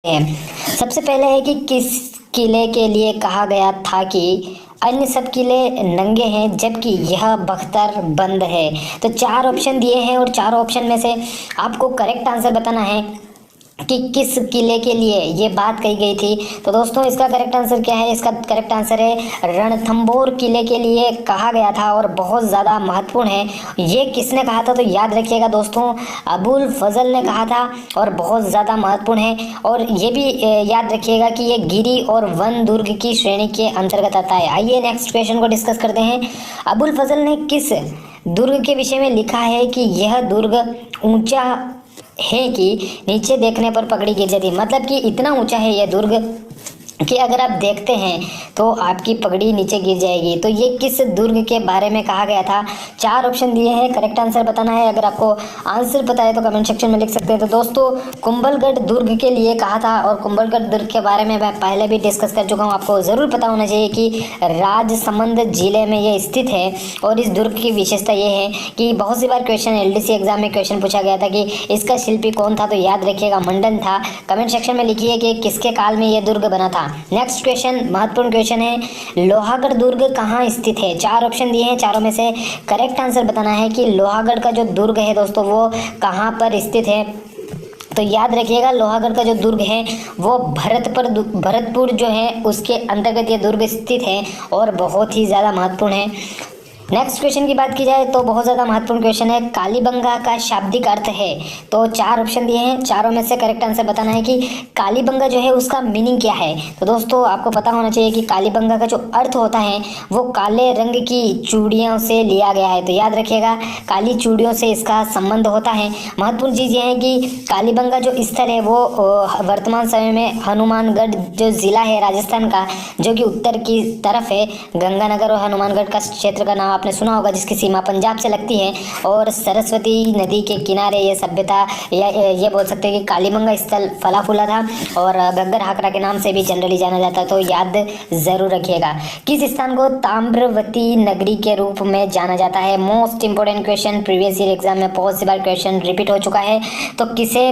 है। सबसे पहले है कि किस किले के लिए कहा गया था कि अन्य सब किले नंगे हैं जबकि यह बख्तर बंद है। तो चार ऑप्शन दिए हैं और चारों ऑप्शन में से आपको करेक्ट आंसर बताना है कि किस किले के लिए ये बात कही गई थी। तो दोस्तों इसका करेक्ट आंसर क्या है? इसका करेक्ट आंसर है रणथंभौर किले के लिए कहा गया था और बहुत ज़्यादा महत्वपूर्ण है। ये किसने कहा था? तो याद रखिएगा दोस्तों, अबुल फजल ने कहा था और बहुत ज़्यादा महत्वपूर्ण है। और ये भी याद रखिएगा कि ये गिरी और वन दुर्ग की श्रेणी के अंतर्गत आता है। आइए नेक्स्ट क्वेश्चन को डिस्कस करते हैं। अबुल फजल ने किस दुर्ग के विषय में लिखा है कि यह दुर्ग ऊंचा है कि नीचे देखने पर पगड़ी गिर जाती है। मतलब कि इतना ऊंचा है यह दुर्ग कि अगर आप देखते हैं तो आपकी पगड़ी नीचे गिर जाएगी। तो ये किस दुर्ग के बारे में कहा गया था? चार ऑप्शन दिए हैं, करेक्ट आंसर बताना है। अगर आपको आंसर पता है तो कमेंट सेक्शन में लिख सकते हैं। तो दोस्तों कुंभलगढ़ दुर्ग के लिए कहा था और कुंभलगढ़ दुर्ग के बारे में मैं पहले भी डिस्कस कर चुका हूँ। आपको ज़रूर पता होना चाहिए कि राजसमंद जिले में ये स्थित है। और इस दुर्ग की विशेषता ये है कि बहुत सी बार क्वेश्चन LDC एग्जाम में क्वेश्चन पूछा गया था कि इसका शिल्पी कौन था। तो याद रखिएगा मंडन था। कमेंट सेक्शन में लिखिए कि किसके काल में यह दुर्ग बना था। नेक्स्ट क्वेश्चन महत्वपूर्ण क्वेश्चन है, लोहागढ़ दुर्ग कहाँ स्थित है? चार ऑप्शन दिए हैं, चारों में से करेक्ट आंसर बताना है कि लोहागढ़ का जो दुर्ग है दोस्तों वो कहाँ पर स्थित है। तो याद रखिएगा लोहागढ़ का जो दुर्ग है वो भरतपुर जो है उसके अंतर्गत ये दुर्ग स्थित है और बहुत ही ज़्यादा महत्वपूर्ण है। नेक्स्ट क्वेश्चन की बात की जाए तो बहुत ज़्यादा महत्वपूर्ण क्वेश्चन है, कालीबंगा का शाब्दिक अर्थ है। तो चार ऑप्शन दिए हैं, चारों में से करेक्ट आंसर बताना है कि कालीबंगा जो है उसका मीनिंग क्या है। तो दोस्तों आपको पता होना चाहिए कि कालीबंगा का जो अर्थ होता है वो काले रंग की चूड़ियों से लिया गया है। तो याद रखिएगा काली चूड़ियों से इसका संबंध होता है। महत्वपूर्ण चीज़ ये है कि कालीबंगा जो स्थल है वो वर्तमान समय में हनुमानगढ़ जो ज़िला है राजस्थान का, जो कि उत्तर की तरफ है, गंगानगर और हनुमानगढ़ का क्षेत्र का नाम आपने सुना होगा, जिसकी सीमा पंजाब से लगती है। और सरस्वती नदी के किनारे ये सभ्यता या ये बोल सकते हैं कि कालीबंगा स्थल फला फूला था और गग्गर हाकरा के नाम से भी जनरली जाना जाता है। तो याद जरूर रखिएगा। किस स्थान को ताम्रवती नगरी के रूप में जाना जाता है? Most important question, previous year exam में बहुत सी बार क्वेश्चन रिपीट हो चुका है। तो किसे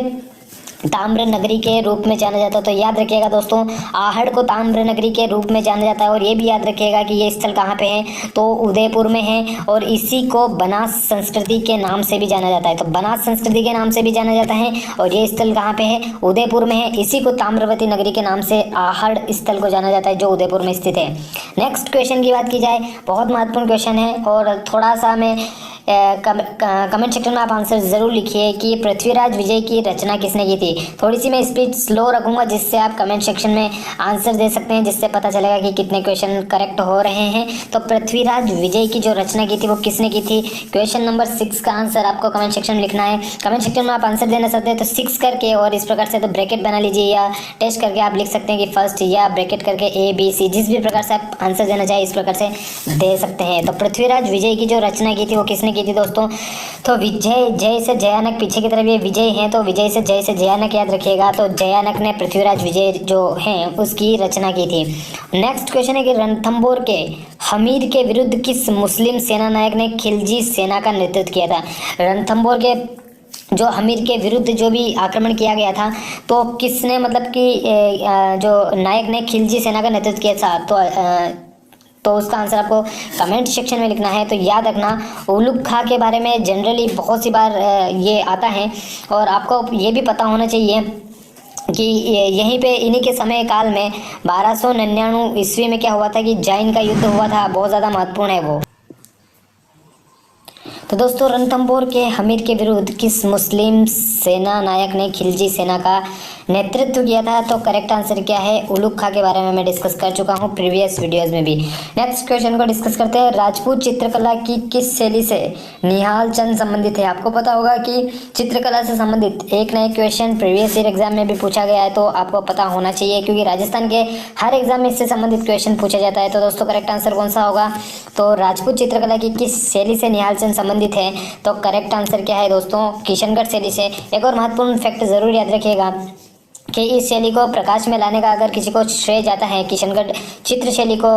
ताम्र नगरी के रूप में जाना जाता है? तो याद रखिएगा दोस्तों आहड़ को ताम्र नगरी के रूप में जाना जाता है। और ये भी याद रखिएगा कि ये स्थल कहाँ पे है, तो उदयपुर में है। और इसी को बनास संस्कृति के नाम से भी जाना जाता है। तो बनास संस्कृति के नाम से भी जाना जाता है और ये स्थल कहाँ पे है? उदयपुर में है। इसी को ताम्रवती नगरी के नाम से आहड़ स्थल को जाना जाता है जो उदयपुर में स्थित है। नेक्स्ट क्वेश्चन की बात की जाए, बहुत महत्वपूर्ण क्वेश्चन है और थोड़ा सा मैं कमेंट सेक्शन में आप आंसर ज़रूर लिखिए कि पृथ्वीराज विजय की रचना किसने की थी। थोड़ी सी मैं स्पीड स्लो रखूंगा जिससे आप कमेंट सेक्शन में आंसर दे सकते हैं, जिससे पता चलेगा कि कितने क्वेश्चन करेक्ट हो रहे हैं। तो पृथ्वीराज विजय की जो रचना की थी वो किसने की थी? क्वेश्चन नंबर 6 का आंसर आपको कमेंट सेक्शन में लिखना है। कमेंट सेक्शन में आप आंसर देना चाहते हैं तो 6 करके और इस प्रकार से तो ब्रैकेट बना लीजिए या टेस्ट करके आप लिख सकते हैं कि फर्स्ट, या ब्रैकेट करके ABC, जिस भी प्रकार से आप आंसर देना चाहे इस प्रकार से दे सकते हैं। तो पृथ्वीराज विजय की जो रचना की थी वो किसने की थी दोस्तों? तो विजय, जय से जयानक, पीछे की तरफ ये विजय है तो विजय से जय से जयानक याद रखिएगा। तो जयानक ने पृथ्वीराज विजय जो हैं उसकी रचना की थी। नेक्स्ट क्वेश्चन है कि रणथंभौर के हमीर के विरुद्ध किस मुस्लिम सेना नायक ने खिलजी सेना का नेतृत्व किया था? रणथंभौर के जो हमीर के विरुद्ध जो भी आक्रमण किया गया था तो किसने, मतलब कि जो नायक ने खिलजी सेना का नेतृत्व किया था? तो उसका आंसर आपको कमेंट सेक्शन में लिखना है। तो याद रखना उलुग खां के बारे में जनरली बहुत सी बार ये आता है और आपको ये भी पता होना चाहिए कि यहीं पे इन्हीं के समय काल में 1299 ईस्वी में क्या हुआ था कि जैन का युद्ध हुआ था। बहुत ज़्यादा महत्वपूर्ण है वो। तो दोस्तों रणथंभौर के हमीर के विरुद्ध किस मुस्लिम सेना नायक ने खिलजी सेना का नेतृत्व किया था? तो करेक्ट आंसर क्या है? उलुग खां के बारे में मैं डिस्कस कर चुका हूँ प्रीवियस वीडियोस में भी। नेक्स्ट क्वेश्चन को डिस्कस करते हैं। राजपूत चित्रकला की किस शैली से निहाल चंद संबंधित है? आपको पता होगा कि चित्रकला से संबंधित एक ना एक क्वेश्चन प्रीवियस ईयर एग्जाम में भी पूछा गया है, तो आपको पता होना चाहिए क्योंकि राजस्थान के हर एग्जाम में इससे संबंधित क्वेश्चन पूछा जाता है। तो दोस्तों करेक्ट आंसर कौन सा होगा? तो राजपूत चित्रकला की किस शैली से निहाल चंद संबंधित है? तो करेक्ट आंसर क्या है दोस्तों? किशनगढ़ शैली से। एक और महत्वपूर्ण फैक्ट जरूर याद रखिएगा कि इस शैली को प्रकाश में लाने का अगर किसी को श्रेय जाता है, किशनगढ़ चित्र शैली को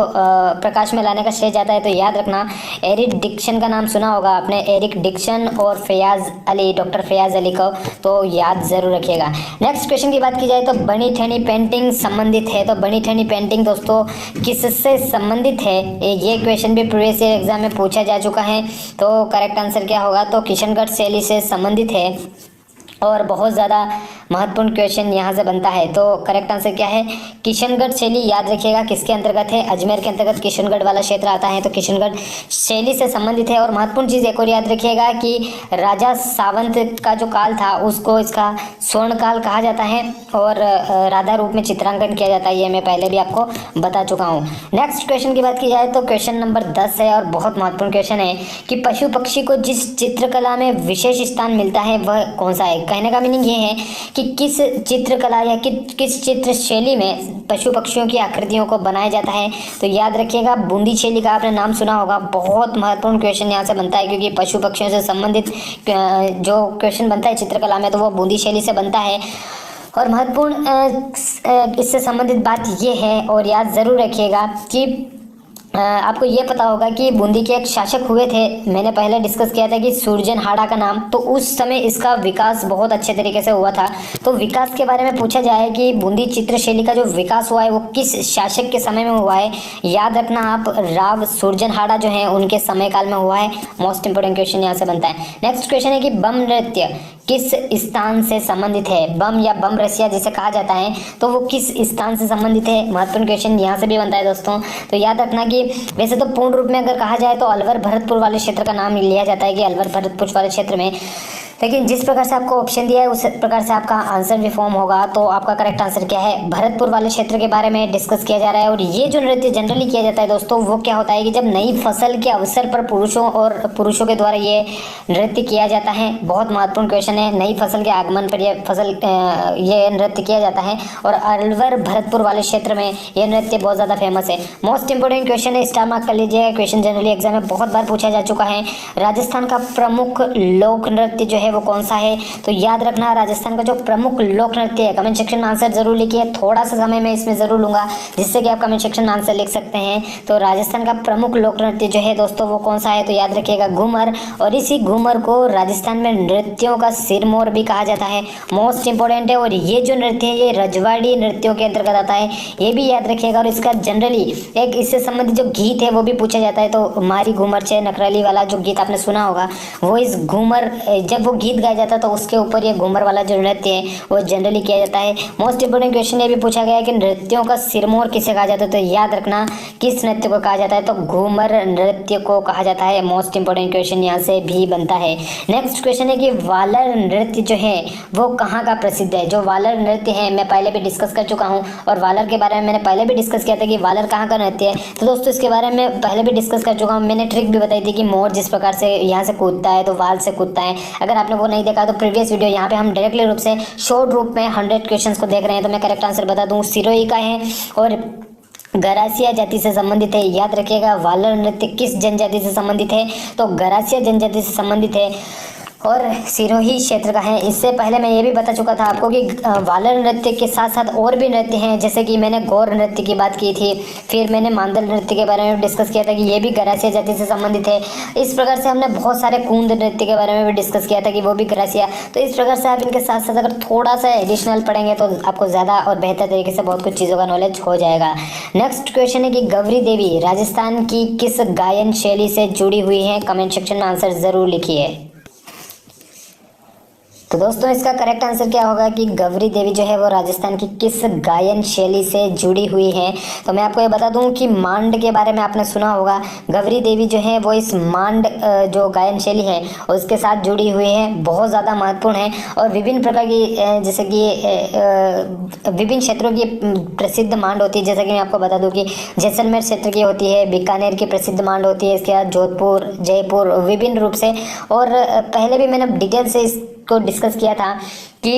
प्रकाश में लाने का श्रेय जाता है, तो याद रखना एरिक डिक्सन का नाम सुना होगा आपने, एरिक डिक्सन और फयाज अली, डॉक्टर फयाज अली को तो याद जरूर रखिएगा। नेक्स्ट क्वेश्चन की बात की जाए तो बनी ठनी पेंटिंग संबंधित है, तो बनी ठनी पेंटिंग दोस्तों किससे संबंधित है, ये क्वेश्चन भी प्रीवियस ईयर एग्जाम में पूछा जा चुका है। तो करेक्ट आंसर क्या होगा, तो किशनगढ़ शैली से संबंधित है और बहुत ज़्यादा महत्वपूर्ण क्वेश्चन यहाँ से बनता है। तो करेक्ट आंसर क्या है, किशनगढ़ शैली याद रखिएगा किसके अंतर्गत है, अजमेर के अंतर्गत किशनगढ़ वाला क्षेत्र आता है, तो किशनगढ़ शैली से संबंधित है। और महत्वपूर्ण चीज़ एक और याद रखिएगा कि राजा सावंत का जो काल था उसको इसका स्वर्ण काल कहा जाता है और राधा रूप में चित्रांकन किया जाता है, ये मैं पहले भी आपको बता चुका हूँ। नेक्स्ट क्वेश्चन की बात की जाए तो क्वेश्चन नंबर 10 है और बहुत महत्वपूर्ण क्वेश्चन है कि पशु पक्षी को जिस चित्रकला में विशेष स्थान मिलता है वह कौन सा है। कहने का मीनिंग ये है कि किस चित्रकला या किस चित्र शैली में पशु पक्षियों की आकृतियों को बनाया जाता है, तो याद रखिएगा बूंदी शैली का आपने नाम सुना होगा। बहुत महत्वपूर्ण क्वेश्चन यहाँ से बनता है क्योंकि पशु पक्षियों से संबंधित जो क्वेश्चन बनता है चित्रकला में तो वो बूंदी शैली से बनता है। और महत्वपूर्ण इससे संबंधित बात ये है और याद ज़रूर रखिएगा कि आपको ये पता होगा कि बूंदी के एक शासक हुए थे, मैंने पहले डिस्कस किया था कि सूरजनहाड़ा का नाम, तो उस समय इसका विकास बहुत अच्छे तरीके से हुआ था। तो विकास के बारे में पूछा जाए कि बूंदी चित्र शैली का जो विकास हुआ है वो किस शासक के समय में हुआ है, याद रखना आप राव सूरजनहाड़ा जो है उनके समय काल में हुआ है। मोस्ट इंपोर्टेंट क्वेश्चन यहाँ से बनता है। नेक्स्ट क्वेश्चन है कि बम नृत्य किस स्थान से संबंधित है, बम या बम रसिया जिसे कहा जाता है तो वो किस स्थान से संबंधित है, महत्वपूर्ण क्वेश्चन यहाँ से भी बनता है दोस्तों। तो याद रखना कि वैसे तो पूर्ण रूप में अगर कहा जाए तो अलवर भरतपुर वाले क्षेत्र का नाम लिया जाता है कि अलवर भरतपुर वाले क्षेत्र में, लेकिन जिस प्रकार से आपको ऑप्शन दिया है उस प्रकार से आपका आंसर भी फॉर्म होगा। तो आपका करेक्ट आंसर क्या है, भरतपुर वाले क्षेत्र के बारे में डिस्कस किया जा रहा है। और ये जो नृत्य जनरली किया जाता है दोस्तों वो क्या होता है कि जब नई फसल के अवसर पर पुरुषों के द्वारा ये नृत्य किया जाता है। बहुत महत्वपूर्ण क्वेश्चन है, नई फसल के आगमन पर ये नृत्य किया जाता है और अलवर भरतपुर वाले क्षेत्र में ये नृत्य बहुत ज़्यादा फेमस है। मोस्ट इंपोर्टेंट क्वेश्चन है, स्टार मार्क कर लीजिएगा, क्वेश्चन जनरली एग्जाम में बहुत बार पूछा जा चुका है। राजस्थान का प्रमुख लोक नृत्य जो है वो कौन सा है, तो याद रखना राजस्थान का जो प्रमुख लोक नृत्य है, कमेंट सेक्शन में आंसर जरूर लिखिए। थोड़ा सा समय मैं इसमें जरूर लूंगा जिससे कि आप कमेंट सेक्शन में आंसर लिख सकते हैं। तो राजस्थान का प्रमुख लोक नृत्य जो है दोस्तों वो कौन सा है, तो याद रखिएगा घूमर। और इसी घूमर को राजस्थान में नृत्यों का सिरमौर भी कहा जाता है, मोस्ट इंपोर्टेंट है। और ये जो नृत्य है ये रजवाड़ी नृत्यों के अंतर्गत आता है, ये भी याद रखिएगा। और इसका जनरली एक इससे संबंधित जो गीत है वो भी पूछा जाता है, तो मारी घूमर छे नकराली वाला जो गीत आपने सुना होगा वो इस घूमर, जब वो गीत गाया जाता है तो उसके ऊपर ये घूमर वाला जो नृत्य है वो जनरली किया जाता है। मोस्ट इंपोर्टेंट क्वेश्चन ये भी पूछा गया है कि नृत्यों का सिरमौर किसे कहा जाता है, तो याद रखना किस नृत्य को कहा जाता है, तो घूमर नृत्य को कहा जाता है। मोस्ट इंपोर्टेंट क्वेश्चन यहाँ से भी बनता है। नेक्स्ट क्वेश्चन है कि वालर नृत्य जो है वो कहाँ का प्रसिद्ध है। जो वालर नृत्य है मैं पहले भी डिस्कस कर चुका हूँ और वालर के बारे में मैंने पहले भी डिस्कस किया था कि वालर कहाँ का नृत्य है। तो दोस्तों इसके बारे में पहले भी डिस्कस कर चुका हूँ, मैंने ट्रिक भी बताई थी कि मोर जिस प्रकार से यहाँ से कूदता है तो वाल से कूदता है। अगर आपने वो नहीं देखा तो प्रीवियस वीडियो यहाँ पे हम डायरेक्टली रूप से शॉर्ट रूप में 100 क्वेश्चंस को देख रहे हैं। तो मैं करेक्ट आंसर बता दूँ, सिरोही का है और गरासिया जाति से संबंधित है। याद रखिएगा वालर नृत्य किस जनजाति से संबंधित है, तो गरासिया जनजाति से संबंधित है और सिरोही क्षेत्र का है। इससे पहले मैं ये भी बता चुका था आपको कि वालर नृत्य के साथ साथ और भी नृत्य हैं, जैसे कि मैंने गौर नृत्य की बात की थी, फिर मैंने मांदल नृत्य के बारे में डिस्कस किया था कि ये भी गरासिया जाति से संबंधित है। इस प्रकार से हमने बहुत सारे कूंद नृत्य के बारे में भी डिस्कस किया था कि वो भी गरासिया। तो इस प्रकार से आप इनके साथ साथ अगर थोड़ा सा एडिशनल पढ़ेंगे तो आपको ज़्यादा और बेहतर तरीके से बहुत कुछ चीज़ों का नॉलेज हो जाएगा। नेक्स्ट क्वेश्चन है कि गौरी देवी राजस्थान की किस गायन शैली से जुड़ी हुई है, कमेंट सेक्शन में आंसर ज़रूर लिखिए। तो दोस्तों इसका करेक्ट आंसर क्या होगा कि गौरी देवी जो है वो राजस्थान की किस गायन शैली से जुड़ी हुई है। तो मैं आपको ये बता दूं कि मांड के बारे में आपने सुना होगा, गौरी देवी जो है वो इस मांड जो गायन शैली है उसके साथ जुड़ी हुई है, बहुत ज़्यादा महत्वपूर्ण है। और विभिन्न प्रकार की जैसे कि विभिन्न क्षेत्रों की प्रसिद्ध मांड होती है, जैसे कि मैं आपको बता दूँ कि जैसलमेर क्षेत्र की होती है, बीकानेर की प्रसिद्ध मांड होती है, इसके बाद जोधपुर, जयपुर, विभिन्न रूप से। और पहले भी मैंने डिटेल से को डिस्कस किया था कि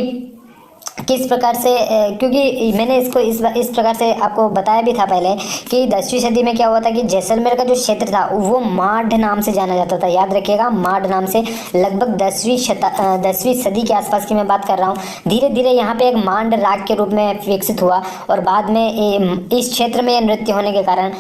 किस प्रकार से क्योंकि मैंने इसको इस प्रकार से आपको बताया भी था पहले कि 10वीं सदी में क्या हुआ था कि जैसलमेर का जो क्षेत्र था वो माढ़ नाम से जाना जाता था। याद रखिएगा, माढ़ नाम से। लगभग 10वीं सदी के आसपास की मैं बात कर रहा हूँ। धीरे धीरे यहाँ पे एक मांड राग के रूप में विकसित हुआ और बाद में इस क्षेत्र में नृत्य होने के कारण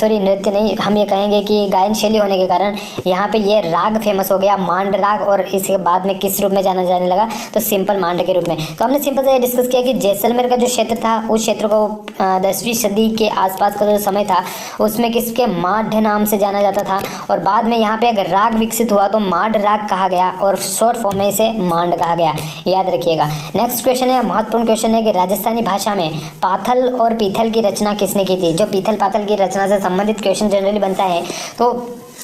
नृत्य नहीं, हम ये कहेंगे कि गायन शैली होने के कारण यहाँ पे ये राग फेमस हो गया, मांड राग। और इसके बाद में किस रूप में जाना जाने लगा, तो सिंपल मांड के रूप में। तो हमने सिंपल से डिस्कस किया कि जैसलमेर का जो क्षेत्र था उस क्षेत्र को 10वीं सदी के आसपास का जो समय था उसमें किसके माढ़ नाम से जाना जाता था। और बाद में यहाँ पे एक राग विकसित हुआ तो माढ़ राग कहा गया और शॉर्ट फॉर्म में इसे मांड कहा गया। याद रखिएगा। नेक्स्ट क्वेश्चन है, महत्वपूर्ण क्वेश्चन है कि राजस्थानी भाषा में पाथल और पीथल की रचना किसने की थी। जो पीथल पाथल की रचना से संबंधित क्वेश्चन जनरली बनता है तो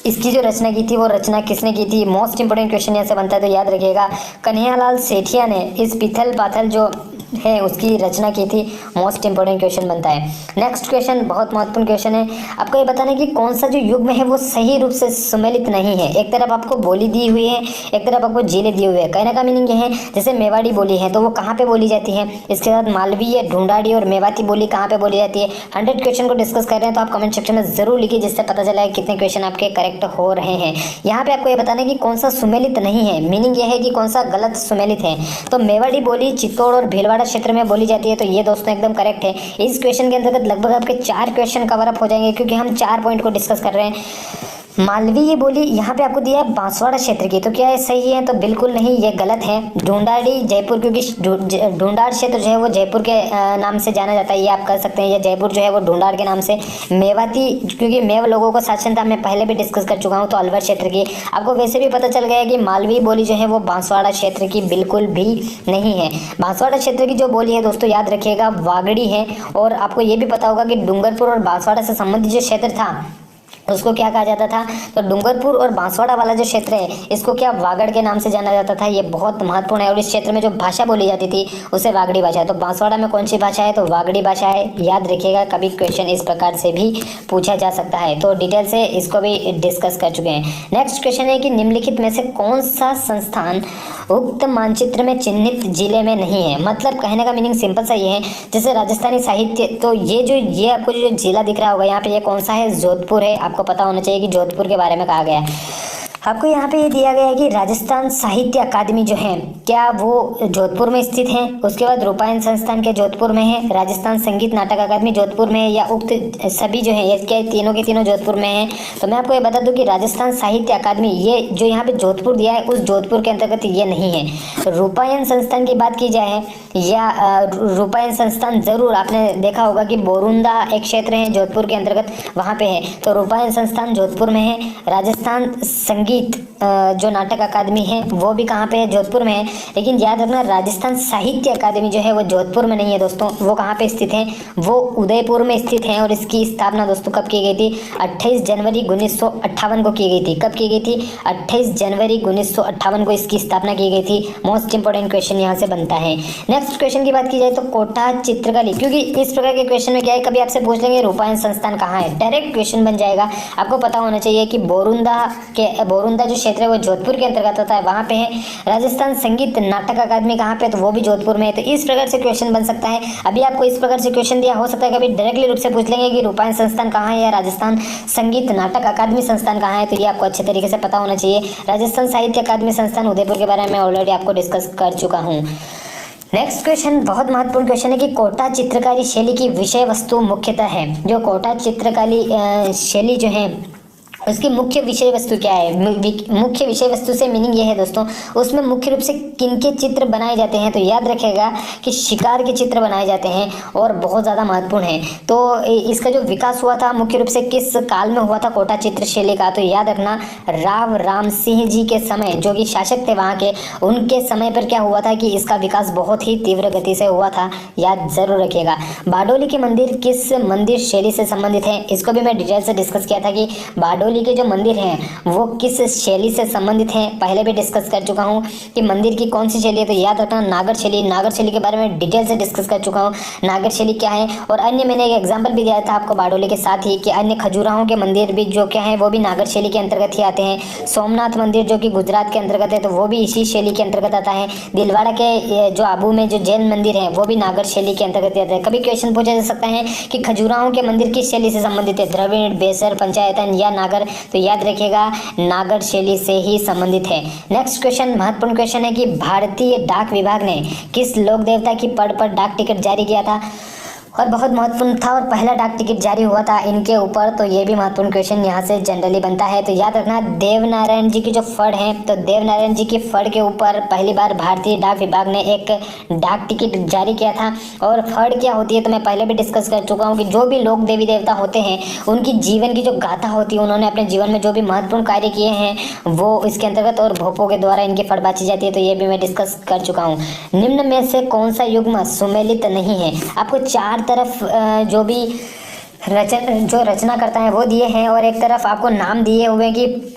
इसकी जो रचना की थी वो रचना किसने की थी, मोस्ट इंपोर्टेंट क्वेश्चन यहाँ से बनता है। तो याद रखिएगा, कन्हैयालाल सेठिया ने इस पीथल पाथल जो है उसकी रचना की थी। मोस्ट इंपोर्टेंट क्वेश्चन बनता है। नेक्स्ट क्वेश्चन बहुत महत्वपूर्ण क्वेश्चन है, आपको ये बताना है कि कौन सा जो युग्म है वो सही रूप से सुमेलित नहीं है। एक तरफ आपको बोली दी हुई है, एक तरफ आपको जिले दिए हुए हैं। कहने का मीनिंग ये है, जैसे मेवाड़ी बोली है तो वो कहाँ पे बोली जाती है, इसके साथ मालवीय, ढूंढाड़ी और मेवाती बोली कहाँ पे बोली जाती है। 100 क्वेश्चन को डिस्कस कर रहे हैं तो आप कमेंट सेक्शन में जरूर लिखिए, जिससे पता चला है कितने क्वेश्चन आपके करेक्ट हो रहे हैं। यहाँ पे आपको ये बताना है कि कौन सा सुमेलित नहीं है, मीनिंग ये है कि कौन सा गलत सुमेलित है। तो मेवाड़ी बोली चित्तौड़ और भीलवाड़ा क्षेत्र में बोली जाती है, तो ये दोस्तों एकदम करेक्ट है। इस क्वेश्चन के अंतर्गत लगभग आपके 4 क्वेश्चन कवर अप हो जाएंगे, क्योंकि हम 4 पॉइंट को डिस्कस कर रहे हैं। मालवीय बोली यहाँ पे आपको दिया है बांसवाड़ा क्षेत्र की, तो क्या ये सही है, तो बिल्कुल नहीं, ये गलत है। ढूंढाड़ी जयपुर, क्योंकि ढूंढाड़ क्षेत्र जो है वो जयपुर के नाम से जाना जाता है, ये आप कर सकते हैं। या जयपुर जो है वो ढूंढाड़ के नाम से। मेवाती, क्योंकि मेव लोगों को शासन था, मैं पहले भी डिस्कस कर चुका हूँ, तो अलवर क्षेत्र की। आपको वैसे भी पता चल गया कि मालवीय बोली जो है वो बांसवाड़ा क्षेत्र की बिल्कुल भी नहीं है। बांसवाड़ा क्षेत्र की जो बोली है दोस्तों याद रखिएगा वागड़ी है। और आपको ये भी पता होगा कि डूंगरपुर और बांसवाड़ा से संबंधित जो क्षेत्र था उसको क्या कहा जाता था, तो डूंगरपुर और बांसवाड़ा वाला जो क्षेत्र है इसको क्या वागड़ के नाम से जाना जाता था। ये बहुत महत्वपूर्ण है। और इस क्षेत्र में जो भाषा बोली जाती थी उसे वागड़ी भाषा है। तो बांसवाड़ा में कौन सी भाषा है, तो वागड़ी भाषा है। याद रखिएगा, कभी क्वेश्चन इस प्रकार से भी पूछा जा सकता है, तो डिटेल से इसको भी डिस्कस कर चुके हैं। नेक्स्ट क्वेश्चन है कि निम्नलिखित में से कौन सा संस्थान उक्त मानचित्र में चिन्हित जिले में नहीं है। मतलब कहने का मीनिंग सिंपल सा ये है, जैसे राजस्थानी साहित्य, तो ये आपको जो जिला दिख रहा होगा यहाँ पे, ये कौन सा है, जोधपुर है। आपको पता होना चाहिए कि जोधपुर के बारे में कहा गया है। आपको यहाँ पे ये दिया गया है कि राजस्थान साहित्य अकादमी जो है क्या वो जोधपुर में स्थित है। उसके बाद रूपायन संस्थान के जोधपुर में है, राजस्थान संगीत नाटक अकादमी जोधपुर में है, या उक्त सभी जो है ये क्या तीनों के तीनों जोधपुर में है। तो मैं आपको ये बता दूं कि राजस्थान साहित्य अकादमी ये जो यहाँ पे जोधपुर दिया है उस जोधपुर के अंतर्गत ये नहीं है। रूपायन संस्थान की बात की जाए या रूपायन संस्थान जरूर आपने देखा होगा कि बोरुंदा एक क्षेत्र है जोधपुर के अंतर्गत, वहाँ पे है। तो रूपायन संस्थान जोधपुर में है। राजस्थान संगीत जो नाटक अकादमी है वो भी कहाँ पे है, जोधपुर में है। लेकिन याद रखना राजस्थान साहित्य अकादमी जो है वो जोधपुर में नहीं है दोस्तों। वो कहाँ पे स्थित है, वो उदयपुर में स्थित है। और इसकी स्थापना दोस्तों कब की गई थी, 28 जनवरी 1958 को की गई थी। कब की गई थी, 28 जनवरी 1958 को इसकी स्थापना की गई थी। मोस्ट इंपोर्टेंट क्वेश्चन यहाँ से बनता है। नेक्स्ट क्वेश्चन की बात की जाए तो कोटा चित्रकली, क्योंकि इस प्रकार के क्वेश्चन में क्या है, कभी आपसे पूछ लेंगे रूपायन संस्थान कहाँ है, डायरेक्ट क्वेश्चन बन जाएगा। आपको पता होना चाहिए कि बोरुंदा जो क्षेत्र है वो जोधपुर के अंतर्गत होता है, वहाँ पे है। राजस्थान संगीत नाटक अकादमी कहाँ पे, तो वो भी जोधपुर में है। तो इस प्रकार से क्वेश्चन बन सकता है। अभी आपको इस प्रकार से क्वेश्चन दिया, हो सकता है कभी डायरेक्टली रूप से पूछ लेंगे कि रूपायन संस्थान कहाँ है या राजस्थान संगीत नाटक अकादमी संस्थान कहाँ है। तो ये आपको अच्छे तरीके से पता होना चाहिए। राजस्थान साहित्य अकादमी संस्थान उदयपुर के बारे में ऑलरेडी आपको डिस्कस कर चुका हूँ। नेक्स्ट क्वेश्चन बहुत महत्वपूर्ण क्वेश्चन है कि कोटा चित्रकारी शैली की विषय वस्तु मुख्यतः है। जो कोटा चित्रकारी शैली जो है उसकी मुख्य विषय वस्तु क्या है। मुख्य विषय वस्तु से मीनिंग ये है दोस्तों, उसमें मुख्य रूप से किनके चित्र बनाए जाते हैं। तो याद रखिएगा कि शिकार के चित्र बनाए जाते हैं और बहुत ज़्यादा महत्वपूर्ण है। तो इसका जो विकास हुआ था मुख्य रूप से किस काल में हुआ था कोटा चित्र शैली का, तो याद रखना राव राम सिंह जी के समय, जो कि शासक थे वहाँ के, उनके समय पर क्या हुआ था कि इसका विकास बहुत ही तीव्र गति से हुआ था। याद जरूर रखिएगा। बारडोली के मंदिर किस मंदिर शैली से संबंधित है, इसको भी मैं डिटेल से डिस्कस किया था कि बारडोली देवी के जो मंदिर हैं वो किस शैली से संबंधित हैं, पहले भी डिस्कस कर चुका हूँ कि मंदिर की कौन सी शैली है, तो याद रखना नागर शैली। नागर शैली के बारे में डिटेल से डिस्कस कर चुका हूँ, नागर शैली क्या है। और अन्य मैंने एक एग्जाम्पल भी दिया था आपको बारडोली के साथ ही कि अन्य खजुराहों के मंदिर भी जो क्या है वो भी नागर शैली के अंतर्गत ही आते हैं। सोमनाथ मंदिर जो कि गुजरात के अंतर्गत है तो वो भी इसी शैली के अंतर्गत आता है। दिलवाड़ा के जो आबू में जो जैन मंदिर है वो भी नागर शैली के अंतर्गत आता है। कभी क्वेश्चन पूछा जा सकता है कि खजुराहों के मंदिर किस शैली से संबंधित है, द्रविड़, बेसर, पंचायतन या नागर, तो याद रखिएगा नागर शैली से ही संबंधित है। नेक्स्ट क्वेश्चन महत्वपूर्ण क्वेश्चन है कि भारतीय डाक विभाग ने किस लोक देवता की पद पर डाक टिकट जारी किया था, और बहुत महत्वपूर्ण था और पहला डाक टिकट जारी हुआ था इनके ऊपर, तो ये भी महत्वपूर्ण क्वेश्चन यहाँ से जनरली बनता है। तो याद रखना देवनारायण जी की जो फड़ है, तो देवनारायण जी की फड़ के ऊपर पहली बार भारतीय डाक विभाग ने एक डाक टिकट जारी किया था। और फड़ क्या होती है तो मैं पहले भी डिस्कस कर चुका हूँ कि जो भी लोक देवी देवता होते हैं उनकी जीवन की जो गाथा होती है, उन्होंने अपने जीवन में जो भी महत्वपूर्ण कार्य किए हैं वो इसके अंतर्गत और भोपों के द्वारा इनकी फड़ बाँची जाती है, तो ये भी मैं डिस्कस कर चुका हूँ। निम्न में से कौन सा युग्म सुमेलित नहीं है, आपको चार तरफ जो भी रचना करता है वो दिए हैं और एक तरफ आपको नाम दिए हुए हैं कि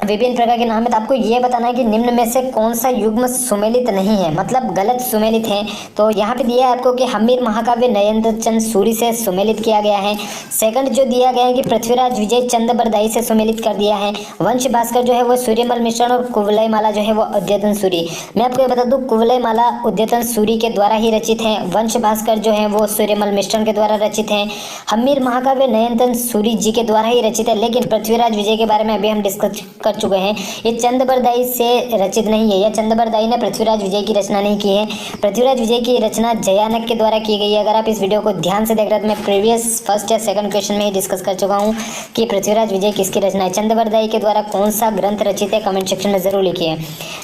विभिन्न प्रकार के नाम है, तो आपको ये बताना है कि निम्न में से कौन सा युग्म सुमेलित नहीं है, मतलब गलत सुमेलित है। तो यहाँ पे दिया है आपको कि हम्मीर महाकाव्य नरेंद्र चंद सूरी से सुमेलित किया गया है। सेकंड जो दिया गया है कि पृथ्वीराज विजय चंद बरदाई से सुमेलित कर दिया है। वंश भास्कर जो है वो सूर्यमल मिश्रण और कुवलय माला जो है वो अद्यतन सूरी। मैं आपको ये बता दूँ कुवलय माला उद्यतन सूरी के द्वारा ही रचित है, वंश भास्कर जो है वो सूर्यमल मिश्रण के द्वारा रचित है। हम्मीर महाकाव्य नयनतन सूरी जी के द्वारा ही रचित है, लेकिन पृथ्वीराज विजय के बारे में अभी हम डिस्कस कर चुके हैं, ये चंदबरदाई से रचित नहीं है, या चंदबरदाई ने पृथ्वीराज विजय की रचना नहीं की है। पृथ्वीराज विजय की रचना जयानक के द्वारा की गई है। अगर आप इस वीडियो को ध्यान से देख रहे हैं तो मैं प्रीवियस फर्स्ट या सेकंड क्वेश्चन में ही डिस्कस कर चुका हूं कि पृथ्वीराज विजय किसकी रचना है, चंदबरदाई के द्वारा कौन सा ग्रंथ रचित है, कमेंट सेक्शन में जरूर लिखिए।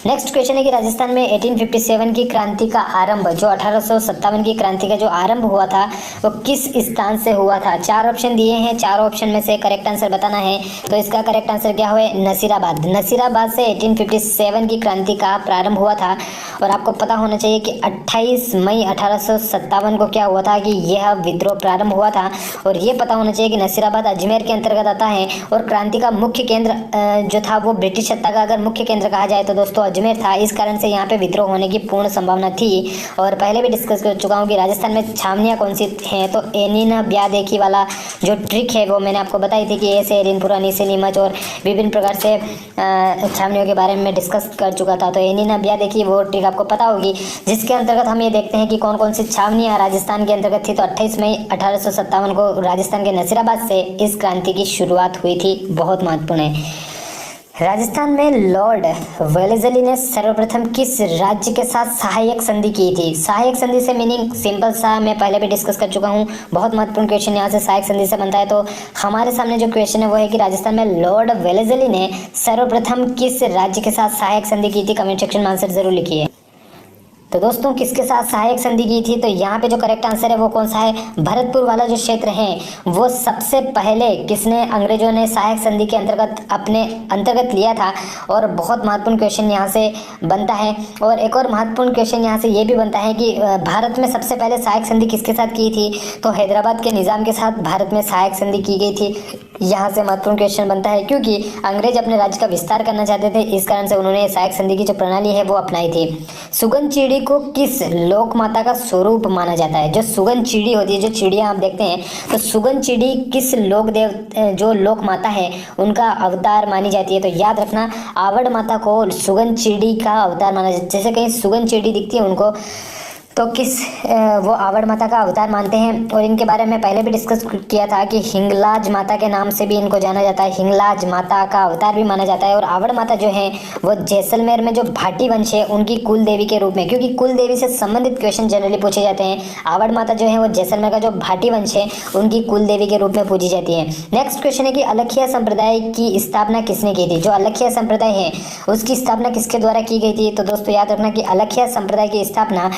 नेक्स्ट क्वेश्चन है कि राजस्थान में 1857 की क्रांति का आरंभ, जो 1857 की क्रांति का जो आरंभ हुआ था वो किस स्थान से हुआ था। चार ऑप्शन दिए हैं, चारों ऑप्शन में से करेक्ट आंसर बताना है, तो इसका करेक्ट आंसर क्या हुआ, नसीराबाद। नसीराबाद से 1857 की क्रांति का प्रारंभ हुआ था। और आपको पता होना चाहिए कि 28 मई 1857 को क्या हुआ था कि यह विद्रोह प्रारंभ हुआ था। और ये पता होना चाहिए कि नसीराबाद अजमेर के अंतर्गत आता है और क्रांति का मुख्य केंद्र जो था वो ब्रिटिश सत्ता का अगर मुख्य केंद्र कहा जाए तो दोस्तों अजमेर था। इस कारण से यहाँ पे विद्रोह होने की पूर्ण संभावना थी। और पहले भी डिस्कस कर चुका हूँ कि राजस्थान में छावनियाँ कौन सी हैं, तो एनीना ब्याह देखी वाला जो ट्रिक है वो मैंने आपको बताई थी कि ऐसे एरिनपुरा, नीसे नीमच और विभिन्न प्रकार से छावनियों के बारे में डिस्कस कर चुका था। तो एनीना ब्याह देखी वो ट्रिक आपको पता होगी, जिसके अंतर्गत हम ये देखते हैं कि कौन कौन सी छावनियाँ राजस्थान के अंतर्गत थी। तो 28 मई 1857 को राजस्थान के नसीराबाद से इस क्रांति की शुरुआत हुई थी, बहुत महत्वपूर्ण है। राजस्थान में लॉर्ड वेलेस्ली ने सर्वप्रथम किस राज्य के साथ सहायक संधि की थी। सहायक संधि से मीनिंग सिंपल सा मैं पहले भी डिस्कस कर चुका हूँ, बहुत महत्वपूर्ण क्वेश्चन यहाँ से सहायक संधि से बनता है। तो हमारे सामने जो क्वेश्चन है वो है कि राजस्थान में लॉर्ड वेलेस्ली ने सर्वप्रथम किस राज्य के साथ सहायक संधि की थी, कमेंट सेक्शन में आंसर जरूर लिखिए। तो दोस्तों किसके साथ सहायक संधि की थी, तो यहाँ पे जो करेक्ट आंसर है वो कौन सा है, भरतपुर वाला जो क्षेत्र है वो सबसे पहले किसने, अंग्रेजों ने सहायक संधि के अंतर्गत अपने अंतर्गत लिया था। और बहुत महत्वपूर्ण क्वेश्चन यहाँ से बनता है। और एक और महत्वपूर्ण क्वेश्चन यहाँ से ये भी बनता है कि भारत में सबसे पहले सहायक संधि किसके साथ की थी, तो हैदराबाद के निज़ाम के साथ भारत में सहायक संधि की गई थी। यहाँ से महत्वपूर्ण क्वेश्चन बनता है क्योंकि अंग्रेज अपने राज्य का विस्तार करना चाहते थे, इस कारण से उन्होंने सहायक संधि की जो प्रणाली है वो अपनाई थी। सुगन चिड़ी को किस लोक माता का स्वरूप माना जाता है। जो सुगन चिड़ी होती है, जो चिड़िया आप देखते हैं, तो सुगन चिड़ी किस लोक देव जो लोक माता है उनका अवतार मानी जाती है। तो याद रखना आवड़ माता को सुगन चिड़ी का अवतार माना जाता है। जैसे कहीं सुगन चिड़ी दिखती है उनको तो किस वो आवड़ माता का अवतार मानते हैं। और इनके बारे में पहले भी डिस्कस किया था कि हिंगलाज माता के नाम से भी इनको जाना जाता है, हिंगलाज माता का अवतार भी माना जाता है। और आवड़ माता जो है वो जैसलमेर में जो भाटी वंश है उनकी कुल देवी के रूप में, क्योंकि कुल देवी से संबंधित क्वेश्चन जनरली पूछे जाते हैं, आवड़ माता जो है वो जैसलमेर का जो भाटी वंश है उनकी कुल देवी के रूप में पूजी जाती है। नेक्स्ट क्वेश्चन है कि अलखिया संप्रदाय की स्थापना किसने की थी। जो अलखिया संप्रदाय है उसकी स्थापना किसके द्वारा की गई थी, तो दोस्तों याद रखना कि अलखिया संप्रदाय की स्थापना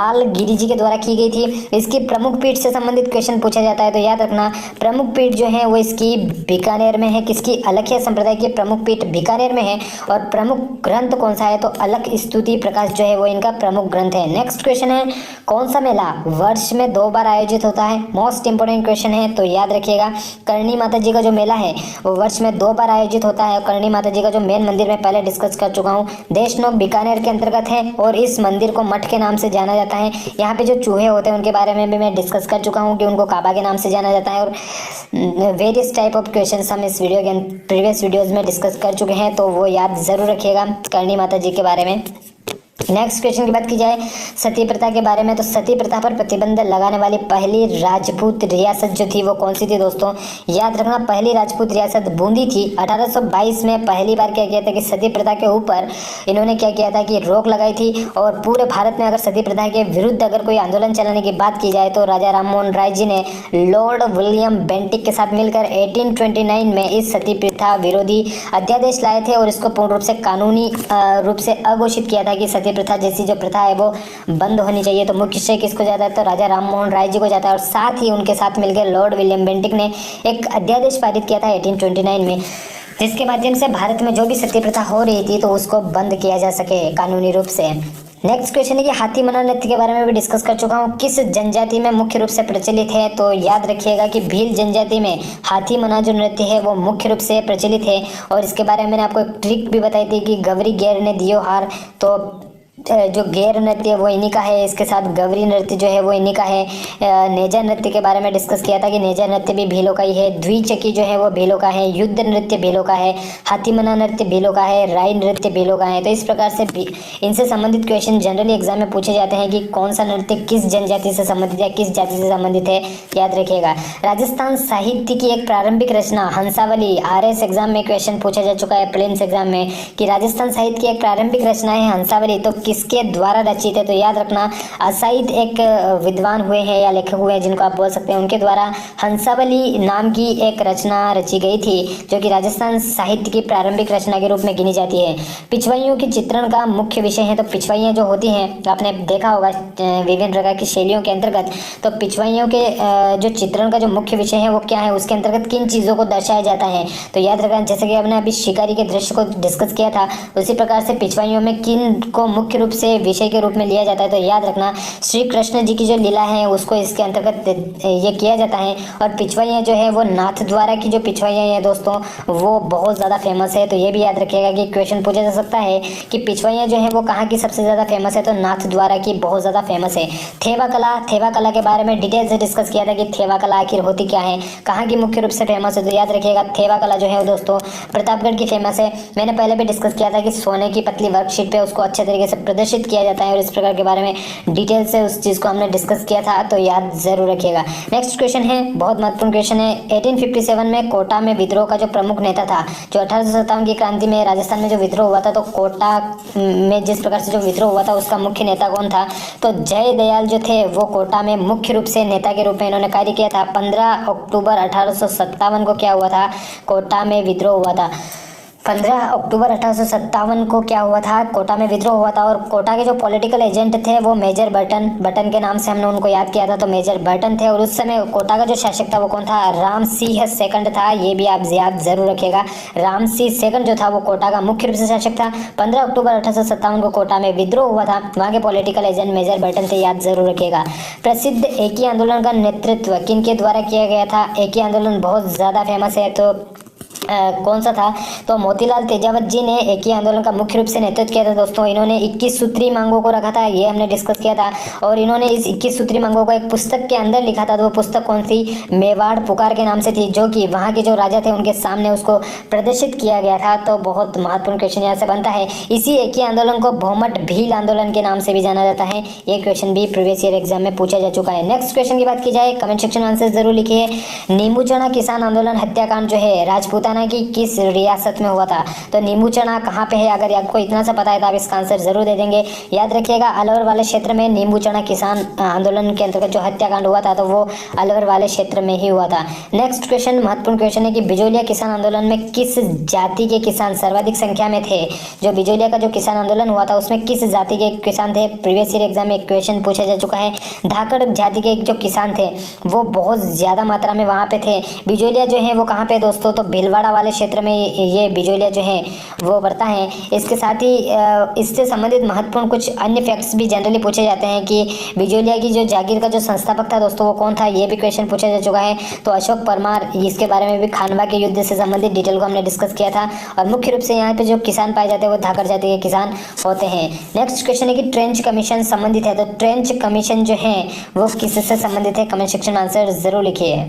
लाल गिरी जी के द्वारा की गई थी। इसकी प्रमुख पीठ से संबंधित क्वेश्चन पूछा जाता है तो याद रखना प्रमुख पीठ जो है वो इसकी बीकानेर में है। किसकी? अलख्य संप्रदाय की प्रमुख पीठ बीकानेर में है। और प्रमुख ग्रंथ कौन सा है? तो अलख स्तुति प्रकाश जो है वो इनका प्रमुख ग्रंथ है। नेक्स्ट क्वेश्चन है, कौन सा मेला वर्ष में 2 बार आयोजित होता है? मोस्ट इंपोर्टेंट क्वेश्चन है तो याद रखिएगा करणी माता जी का जो मेला है वो वर्ष में 2 बार आयोजित होता है। करणी माता जी का जो मेन मंदिर में पहले डिस्कस कर चुका हूँ, देशनोक बीकानेर के अंतर्गत है और इस मंदिर को मठ के नाम से जाना जाता है। यहाँ पे जो चूहे होते हैं उनके बारे में भी मैं डिस्कस कर चुका हूँ कि उनको काबा के नाम से जाना जाता है। और वेरियस टाइप ऑफ क्वेश्चन हम इस वीडियो के प्रीवियस वीडियोज में डिस्कस कर चुके हैं तो वो याद जरूर रखिएगा करणी माता जी के बारे में। नेक्स्ट क्वेश्चन की बात की जाए सती प्रथा के बारे में तो सती प्रथा पर प्रतिबंध लगाने वाली पहली राजपूत रियासत जो थी वो कौन सी थी दोस्तों? याद रखना पहली राजपूत रियासत बूंदी थी। 1822 में पहली बार क्या किया था कि सती प्रथा के ऊपर इन्होंने क्या किया था कि रोक लगाई थी। और पूरे भारत में अगर सती प्रथा के विरुद्ध अगर कोई आंदोलन चलाने की बात की जाए तो राजा राम मोहन राय जी ने लॉर्ड विलियम बेंटिक के साथ मिलकर 1829 में इस सती प्रथा विरोधी अध्यादेश लाए थे और इसको पूर्ण रूप से कानूनी रूप से अघोषित किया था कि सती प्रथा जैसी जो प्रथा है वो बंद होनी चाहिए। तो मुख्य श्रेय किसको जाता है? तो राजा राम मोहन राय जी को जाता है। और साथ ही उनके साथ मिलकर लॉर्ड विलियम बेंटिक ने एक अध्यादेश पारित किया था 1829 में, जिसके माध्यम से भारत में जो भी सती प्रथा हो रही थी तो उसको बंद किया जा सके कानूनी रूप से। नेक्स्ट क्वेश्चन है कि हाथी मना नृत्य के बारे में भी डिस्कस कर चुका हूँ, किस जनजाति में मुख्य रूप से प्रचलित है? तो याद रखिएगा कि भील जनजाति में हाथी मना जो नृत्य है वो मुख्य रूप से प्रचलित है। और इसके बारे में मैंने आपको एक ट्रिक भी बताई थी कि गवरी गैर ने दियो हार, तो जो गैर नृत्य वो इन्हीं का है। इसके साथ गवरी नृत्य जो है वो इन्हीं का है। नेजा नृत्य के बारे में डिस्कस किया था कि नेजा नृत्य भी भीलों का ही है। द्विचकी जो है वो भीलों का है। युद्ध नृत्य भीलों का है। हाथीमना नृत्य भीलों का है। राई नृत्य भीलों का है। तो इस प्रकार से इनसे संबंधित क्वेश्चन जनरली एग्जाम में पूछे जाते हैं कि कौन सा नृत्य किस जनजाति से संबंधित है, किस जाति से संबंधित है, याद रखिएगा। राजस्थान साहित्य की एक प्रारंभिक रचना हंसावली, RS एग्जाम में क्वेश्चन पूछा जा चुका है प्रीलिम्स एग्जाम में कि राजस्थान साहित्य की एक प्रारंभिक रचना है हंसावली, तो किसके द्वारा रचित है? तो याद रखना असाइद एक विद्वान हुए हैं या लेखक हुए हैं जिनको आप बोल सकते हैं, उनके द्वारा हंसावली नाम की एक रचना रची गई थी जो कि राजस्थान साहित्य की प्रारंभिक रचना के रूप में गिनी जाती है। पिछवाइयों की चित्रण का मुख्य विषय है, तो पिछवाइयाँ जो होती हैं आपने देखा होगा विभिन्न प्रकार की शैलियों के अंतर्गत, तो पिछवाइयों के जो चित्रण का जो मुख्य विषय है वो क्या है, उसके अंतर्गत किन चीज़ों को दर्शाया जाता है? तो याद रखना जैसे कि हमने अभी शिकारी के दृश्य को डिस्कस किया था उसी प्रकार से पिछवाइयों में किन को मुख्य रूप से विषय के रूप में लिया जाता है? तो याद रखना श्री कृष्ण जी की जो लीला है उसको इसके अंतर्गत ये किया जाता है। और पिछवाइयाँ जो है वो नाथ द्वारा की जो पिछवाइयाँ हैं दोस्तों वो बहुत ज़्यादा फेमस है। तो ये भी याद रखिएगा कि क्वेश्चन पूछा जा सकता है कि पिछवाइयाँ जो है वो कहाँ की सबसे ज़्यादा फेमस है? तो नाथ द्वारा की बहुत ज़्यादा फेमस है। थेवा कला के बारे में डिटेल से डिस्कस किया था कि थेवा कला आखिर होती क्या है, कहाँ की मुख्य रूप से फेमस है? तो याद रखिएगा थेवा कला जो है दोस्तों प्रतापगढ़ की फेमस है। मैंने पहले भी डिस्कस किया था कि सोने की पतली वर्कशीट पे उसको अच्छे तरीके से प्रदर्शित किया जाता है और इस प्रकार के बारे में डिटेल से उस चीज़ को हमने डिस्कस किया था, तो याद जरूर रखिएगा। नेक्स्ट क्वेश्चन है, बहुत महत्वपूर्ण क्वेश्चन है। 1857 में कोटा में विद्रोह का जो प्रमुख नेता था, जो 1857 की क्रांति में राजस्थान में जो विद्रोह हुआ था, तो कोटा में जिस प्रकार से जो विद्रोह हुआ था उसका मुख्य नेता कौन था? तो जय दयाल जो थे वो कोटा में मुख्य रूप से नेता के रूप में इन्होंने कार्य किया था। 15 अक्टूबर 1857 को क्या हुआ था? कोटा में विद्रोह हुआ था। 15 अक्टूबर 1857 को क्या हुआ था? कोटा में विद्रोह हुआ था। और कोटा के जो पॉलिटिकल एजेंट थे वो मेजर बर्टन के नाम से हमने उनको याद किया था, तो मेजर बर्टन थे। और उस समय कोटा का जो शासक था वो कौन था? राम सिंह सेकंड था। ये भी आप याद जरूर रखिएगा, राम सिंह सेकंड जो था वो कोटा का मुख्य रूप से शासक था। 15 अक्टूबर 1857 को कोटा में विद्रोह हुआ था। वहाँ के पॉलिटिकल एजेंट मेजर बर्टन थे, याद जरूर रखिएगा। प्रसिद्ध एकी आंदोलन का नेतृत्व किनके द्वारा किया गया था? एकी आंदोलन बहुत ज़्यादा फेमस है, तो कौन सा था? तो मोतीलाल तेजावत जी ने एकी आंदोलन का मुख्य रूप से नेतृत्व किया था दोस्तों। इन्होंने 21 सूत्री मांगों को रखा था, ये हमने डिस्कस किया था। और इन्होंने इस 21 सूत्री मांगों को एक पुस्तक के अंदर लिखा था, तो वो पुस्तक कौन सी? मेवाड़ पुकार के नाम से थी, जो कि वहाँ के जो राजा थे उनके सामने उसको प्रदर्शित किया गया था। तो बहुत महत्वपूर्ण क्वेश्चन यहाँ से बनता है। इसी एकी आंदोलन को भौमट भील आंदोलन के नाम से भी जाना जाता है। ये क्वेश्चन भी प्रीवियस ईयर एग्जाम में पूछा जा चुका है। नेक्स्ट क्वेश्चन की बात की जाए, कमेंट सेक्शन में आंसर जरूर लिखिए। नींबू चढ़ा किसान आंदोलन हत्याकांड जो है राजपूताना बताना कि किस रियासत में हुआ था। तो नींबू चढ़ा कहाँ पे है, अगर आपको इतना सा पता है तो आप इसका आंसर जरूर दे देंगे। याद रखिएगा अलवर वाले क्षेत्र में नींबू चढ़ा किसान आंदोलन के अंतर्गत जो हत्याकांड हुआ था तो वो अलवर वाले क्षेत्र में ही हुआ था। नेक्स्ट क्वेश्चन महत्वपूर्ण क्वेश्चन है कि बिजोलिया किसान आंदोलन में किस जाति के किसान सर्वाधिक संख्या में थे। जो बिजोलिया का जो किसान आंदोलन हुआ था उसमें किस जाति के किसान थे, प्रीवियस ईयर एग्जाम में क्वेश्चन पूछा जा चुका है। धाकड़ जाति के जो किसान थे वो बहुत ज्यादा मात्रा में वहां पे थे। बिजोलिया जो है वो कहाँ पे दोस्तों, तो भीलवाड़ा वाले क्षेत्र में ये बिजोलिया जो है वो बढ़ता है। इसके साथ ही इससे संबंधित महत्वपूर्ण कुछ अन्य फैक्ट्स भी जनरली पूछे जाते हैं कि बिजोलिया की जो जागीर का जो संस्थापक था दोस्तों वो कौन था, ये भी क्वेश्चन पूछा जा चुका है। तो अशोक परमार, इसके बारे में भी खानवा के युद्ध से संबंधित डिटेल को हमने डिस्कस किया था। और मुख्य रूप से यहाँ पे जो किसान पाए जाते हैं वो धाकड़ जाति के किसान होते हैं। नेक्स्ट क्वेश्चन है कि ट्रेंच कमीशन संबंधित है, तो ट्रेंच कमीशन जो है वो किससे संबंधित है, कमेंट सेक्शन में आंसर जरूर लिखिए।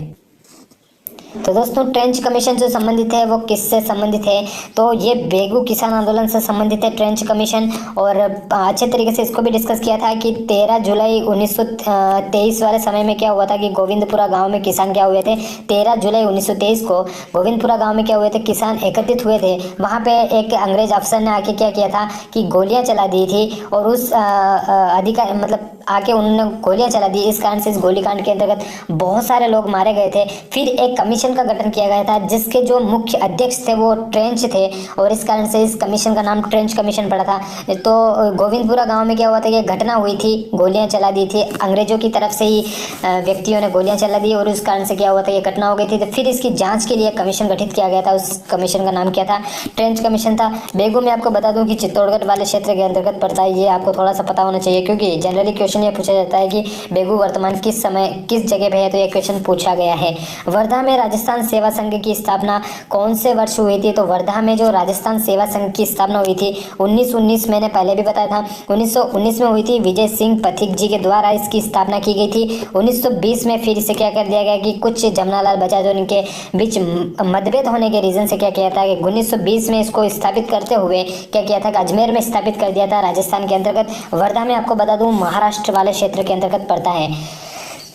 तो दोस्तों ट्रेंच कमीशन जो संबंधित है वो किससे संबंधित है, तो ये बेगू किसान आंदोलन से संबंधित है ट्रेंच कमीशन। और अच्छे तरीके से इसको भी डिस्कस किया था कि 13 जुलाई 1923 वाले समय में क्या हुआ था कि गोविंदपुरा गांव में किसान क्या हुए थे। 13 जुलाई 1923 को गोविंदपुरा गांव में क्या हुए थे, किसान एकत्रित हुए थे। वहाँ पे एक अंग्रेज अफसर ने आके क्या किया था कि गोलियां चला दी थी और उस अधिकार मतलब आके उन्होंने गोलियां चला दी। इस कारण से इस गोलीकांड के अंतर्गत बहुत सारे लोग मारे गए थे। फिर एक कमीशन का गठन किया गया था जिसके जो मुख्य अध्यक्ष थे वो ट्रेंच थे और इस कारण से इस कमीशन का नाम ट्रेंच कमीशन पड़ा था। तो गोविंदपुरा गांव में क्या हुआ था कि घटना हुई थी, गोलियां चला दी थी, अंग्रेजों की तरफ से ही व्यक्तियों ने गोलियां चला दी और उस कारण से क्या हुआ था ये घटना हो गई थी। तो फिर इसकी जांच के लिए कमीशन गठित किया गया था, उस कमीशन का नाम क्या था, ट्रेंच कमीशन था। बेगू में आपको बता दूं कि चित्तौड़गढ़ वाले क्षेत्र के अंतर्गत पड़ता है, ये आपको थोड़ा सा पता होना चाहिए क्योंकि जनरली क्वेश्चन ये पूछा जाता है कि बेगू वर्तमान किस समय किस जगह पे है, तो ये क्वेश्चन पूछा गया है। वर्धा में राजस्थान सेवा संघ की स्थापना कौन से वर्ष हुई थी, तो वर्धा में जो राजस्थान सेवा संघ की स्थापना हुई थी 1919, मैंने पहले भी बताया था 1919 में हुई थी। विजय सिंह पथिक जी के द्वारा इसकी स्थापना की गई थी। 1920 में फिर इसे क्या कर दिया गया कि कुछ जमनालाल बजाज और इनके बीच मतभेद होने के रीजन से क्या किया था कि 1920 में इसको स्थापित करते हुए क्या किया था कि अजमेर में स्थापित कर दिया था राजस्थान के अंतर्गत। वर्धा में आपको बता दूं महाराष्ट्र वाले क्षेत्र के अंतर्गत पड़ता है।